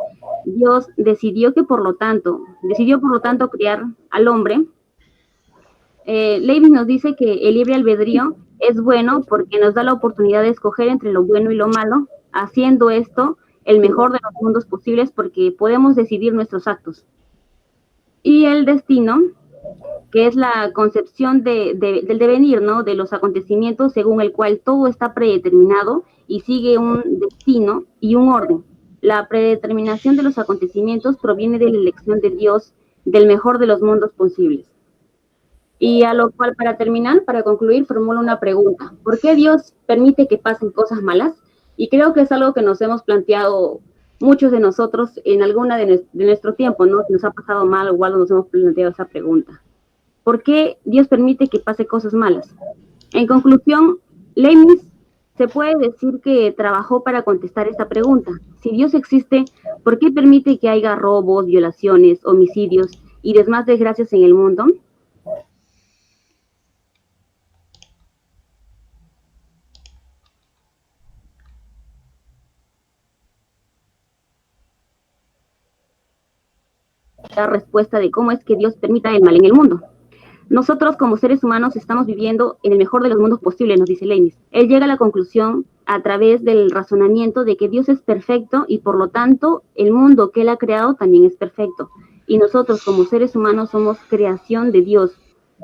Dios decidió por lo tanto crear al hombre. Leibniz nos dice que el libre albedrío es bueno porque nos da la oportunidad de escoger entre lo bueno y lo malo, haciendo esto el mejor de los mundos posibles porque podemos decidir nuestros actos. Y el destino, que es la concepción del devenir, ¿no?, de los acontecimientos según el cual todo está predeterminado y sigue un destino y un orden. La predeterminación de los acontecimientos proviene de la elección de Dios del mejor de los mundos posibles. Y a lo cual, para terminar, para concluir, formulo una pregunta. ¿Por qué Dios permite que pasen cosas malas? Y creo que es algo que nos hemos planteado muchos de nosotros en alguna de nuestro tiempo, ¿no? Si nos ha pasado mal, igual nos hemos planteado esa pregunta. ¿Por qué Dios permite que pase cosas malas? En conclusión, Leibniz se puede decir que trabajó para contestar esta pregunta. Si Dios existe, ¿por qué permite que haya robos, violaciones, homicidios y demás desgracias en el mundo? La respuesta de cómo es que Dios permita el mal en el mundo. Nosotros como seres humanos estamos viviendo en el mejor de los mundos posibles, nos dice Leibniz. Él llega a la conclusión a través del razonamiento de que Dios es perfecto y por lo tanto el mundo que Él ha creado también es perfecto. Y nosotros como seres humanos somos creación de Dios.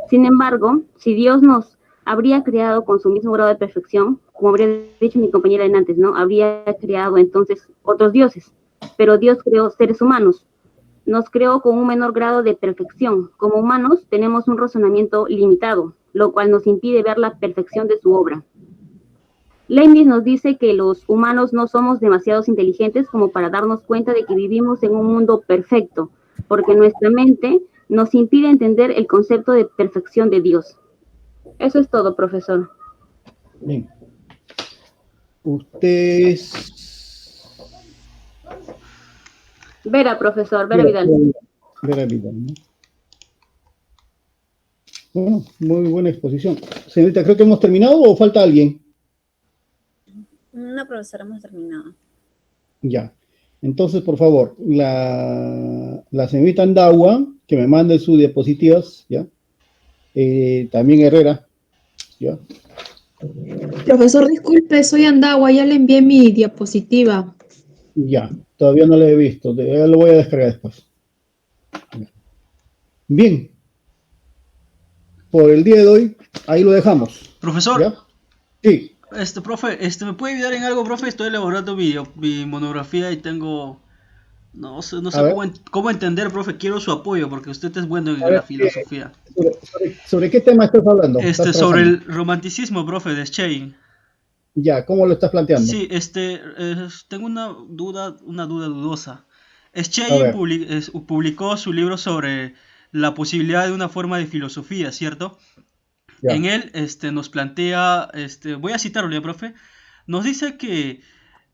Sin embargo, si Dios nos habría creado con su mismo grado de perfección, como habría dicho mi compañera en antes, ¿no? Habría creado entonces otros dioses, pero Dios creó seres humanos, nos creó con un menor grado de perfección. Como humanos tenemos un razonamiento limitado, lo cual nos impide ver la perfección de su obra. Leibniz nos dice que los humanos no somos demasiado inteligentes como para darnos cuenta de que vivimos en un mundo perfecto, porque nuestra mente nos impide entender el concepto de perfección de Dios. Eso es todo, profesor. Bien. Ustedes... Vera, profesor, Vera Vidal. Vera Vidal, ¿no? Bueno, muy buena exposición. Señorita, creo que hemos terminado o falta alguien. No, profesor, hemos terminado. Ya. Entonces, por favor, la señorita Andagua, que me mande sus diapositivas, ¿ya? También Herrera, ¿ya? Profesor, disculpe, soy Andagua, ya le envié mi diapositiva. Ya, todavía no la he visto, ya lo voy a descargar después. Bien. Por el día de hoy, ahí lo dejamos. Profesor. ¿Ya? Sí. Profe, ¿me puede ayudar en algo, profe? Estoy elaborando mi monografía y tengo... No sé cómo entender, profe. Quiero su apoyo porque usted es bueno en la filosofía. ¿Sobre qué tema estás hablando? Sobre el romanticismo, profe, de Schelling. Ya, ¿cómo lo estás planteando? Sí, tengo una duda dudosa. Schelling publicó su libro sobre la posibilidad de una forma de filosofía, ¿cierto? Ya. En él nos plantea, voy a citarlo ya, profe, nos dice que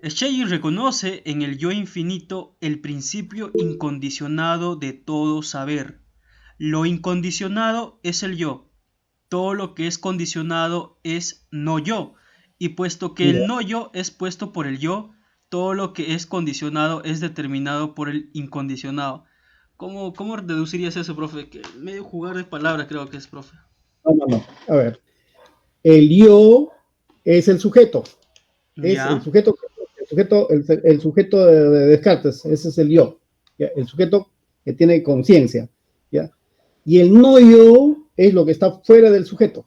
Schelling reconoce en el yo infinito el principio incondicionado de todo saber. Lo incondicionado es el yo, todo lo que es condicionado es no yo, y puesto que el no yo es puesto por el yo, todo lo que es condicionado es determinado por el incondicionado. ¿Cómo deducirías eso, profe? Que medio jugar de palabras creo que es, profe. No. A ver. El yo es el sujeto. Es el sujeto de Descartes. Ese es el yo. ¿Ya? El sujeto que tiene conciencia. ¿Ya? Y el no yo es lo que está fuera del sujeto.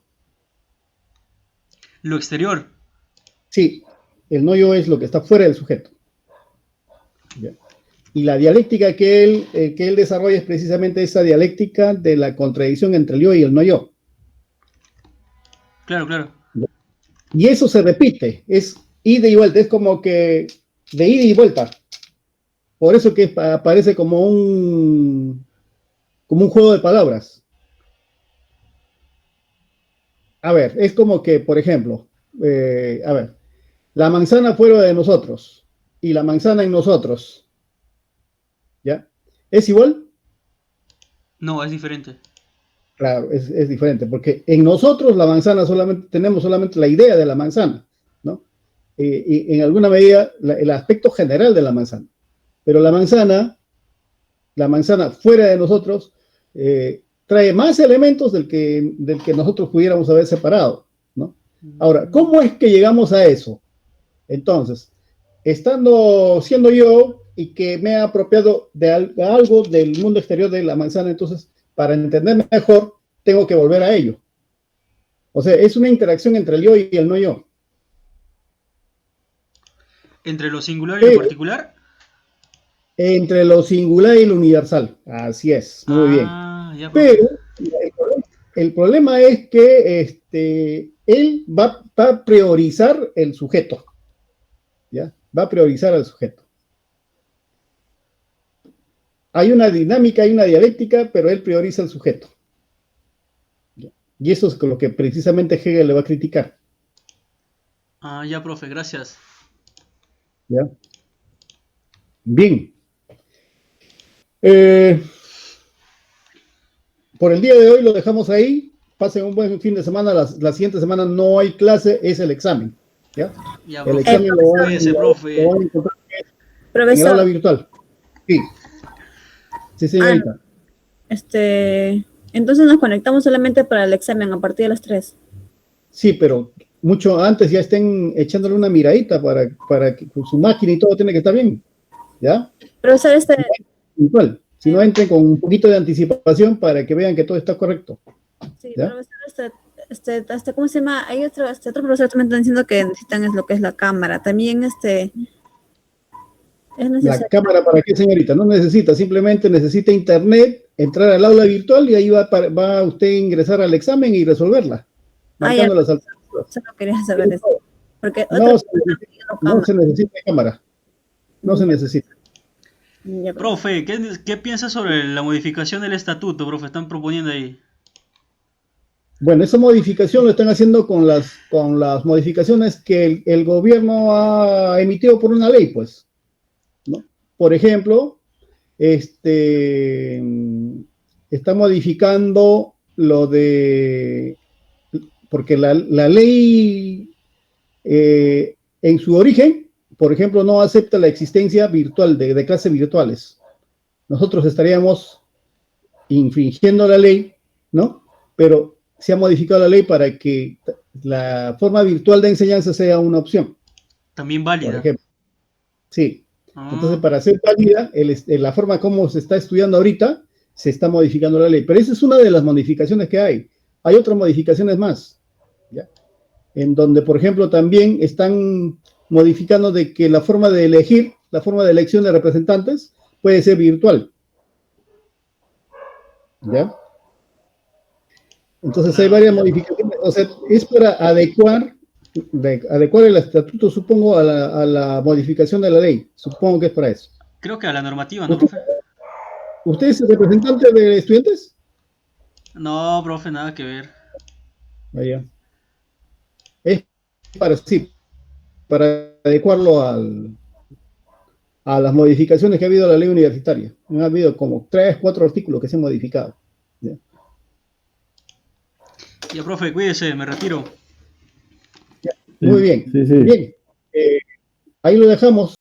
Lo exterior. Sí. El no yo es lo que está fuera del sujeto. ¿Ya? Y la dialéctica que él desarrolla es precisamente esa dialéctica de la contradicción entre el yo y el no yo. Claro. Y eso se repite, es ida y vuelta, es como que de ida y vuelta. Por eso que aparece como un juego de palabras. A ver, es como que, por ejemplo, la manzana fuera de nosotros y la manzana en nosotros. ¿Ya? ¿Es igual? No, es diferente. Claro, es diferente, porque en nosotros la manzana tenemos solamente la idea de la manzana, ¿no? Y en alguna medida el aspecto general de la manzana. Pero la manzana fuera de nosotros trae más elementos del que nosotros pudiéramos haber separado, ¿no? Ahora, ¿cómo es que llegamos a eso? Entonces, siendo yo y que me he apropiado de algo del mundo exterior de la manzana, entonces, para entenderme mejor, tengo que volver a ello. O sea, es una interacción entre el yo y el no yo. ¿Entre lo singular y lo particular? Entre lo singular y lo universal. Así es, muy bien. Pero el problema es que él va a priorizar el sujeto. ¿Ya? Va a priorizar al sujeto. Hay una dinámica, hay una dialéctica, pero él prioriza el sujeto. Y eso es lo que precisamente Hegel le va a criticar. Ya, profe, gracias. ¿Ya? Bien. Por el día de hoy lo dejamos ahí. Pasen un buen fin de semana. La siguiente semana no hay clase, es el examen. ¿Ya? El examen lo van a encontrar en el aula virtual. Sí. Sí, señorita. Entonces nos conectamos solamente para el examen a partir de las 3. Sí, pero mucho antes ya estén echándole una miradita para que con su máquina y todo tiene que estar bien. ¿Ya? Profesor, igual, si no entren con un poquito de anticipación para que vean que todo está correcto. Sí, ¿ya? Profesor, ¿cómo se llama? Hay otro profesor también está diciendo que necesitan es lo que es la cámara. También es ¿La necesario. cámara para qué, señorita? No necesita, simplemente necesita internet, entrar al aula virtual y ahí va usted a ingresar al examen y resolverla, marcando las alternativas. Solo quería saber eso. Porque No se necesita cámara. No se necesita. Profe, ¿qué piensa sobre la modificación del estatuto, profe? Están proponiendo ahí. Bueno, esa modificación lo están haciendo con las modificaciones que el gobierno ha emitido por una ley, pues, ¿no? Por ejemplo, está modificando lo de, porque la ley en su origen, por ejemplo, no acepta la existencia virtual de clases virtuales. Nosotros estaríamos infringiendo la ley, ¿no? Pero se ha modificado la ley para que la forma virtual de enseñanza sea una opción. También válida. Por ejemplo. Sí. Entonces, para ser válida, la forma como se está estudiando ahorita, se está modificando la ley. Pero esa es una de las modificaciones que hay. Hay otras modificaciones más, ¿ya? En donde, por ejemplo, también están modificando de que la forma de elegir, la forma de elección de representantes puede ser virtual. ¿Ya? Entonces hay varias modificaciones, o sea, es para adecuar el estatuto, supongo, a la modificación de la ley. Supongo que es para eso. Creo que a la normativa, ¿no, profe? ¿Usted es el representante de estudiantes? No, profe, nada que ver. Vaya. Es para adecuarlo a las modificaciones que ha habido a la ley universitaria. Ha habido como 3, 4 artículos que se han modificado. ¿Ya? Ya, profe, cuídese, me retiro. Muy bien. Sí. Bien. Ahí lo dejamos.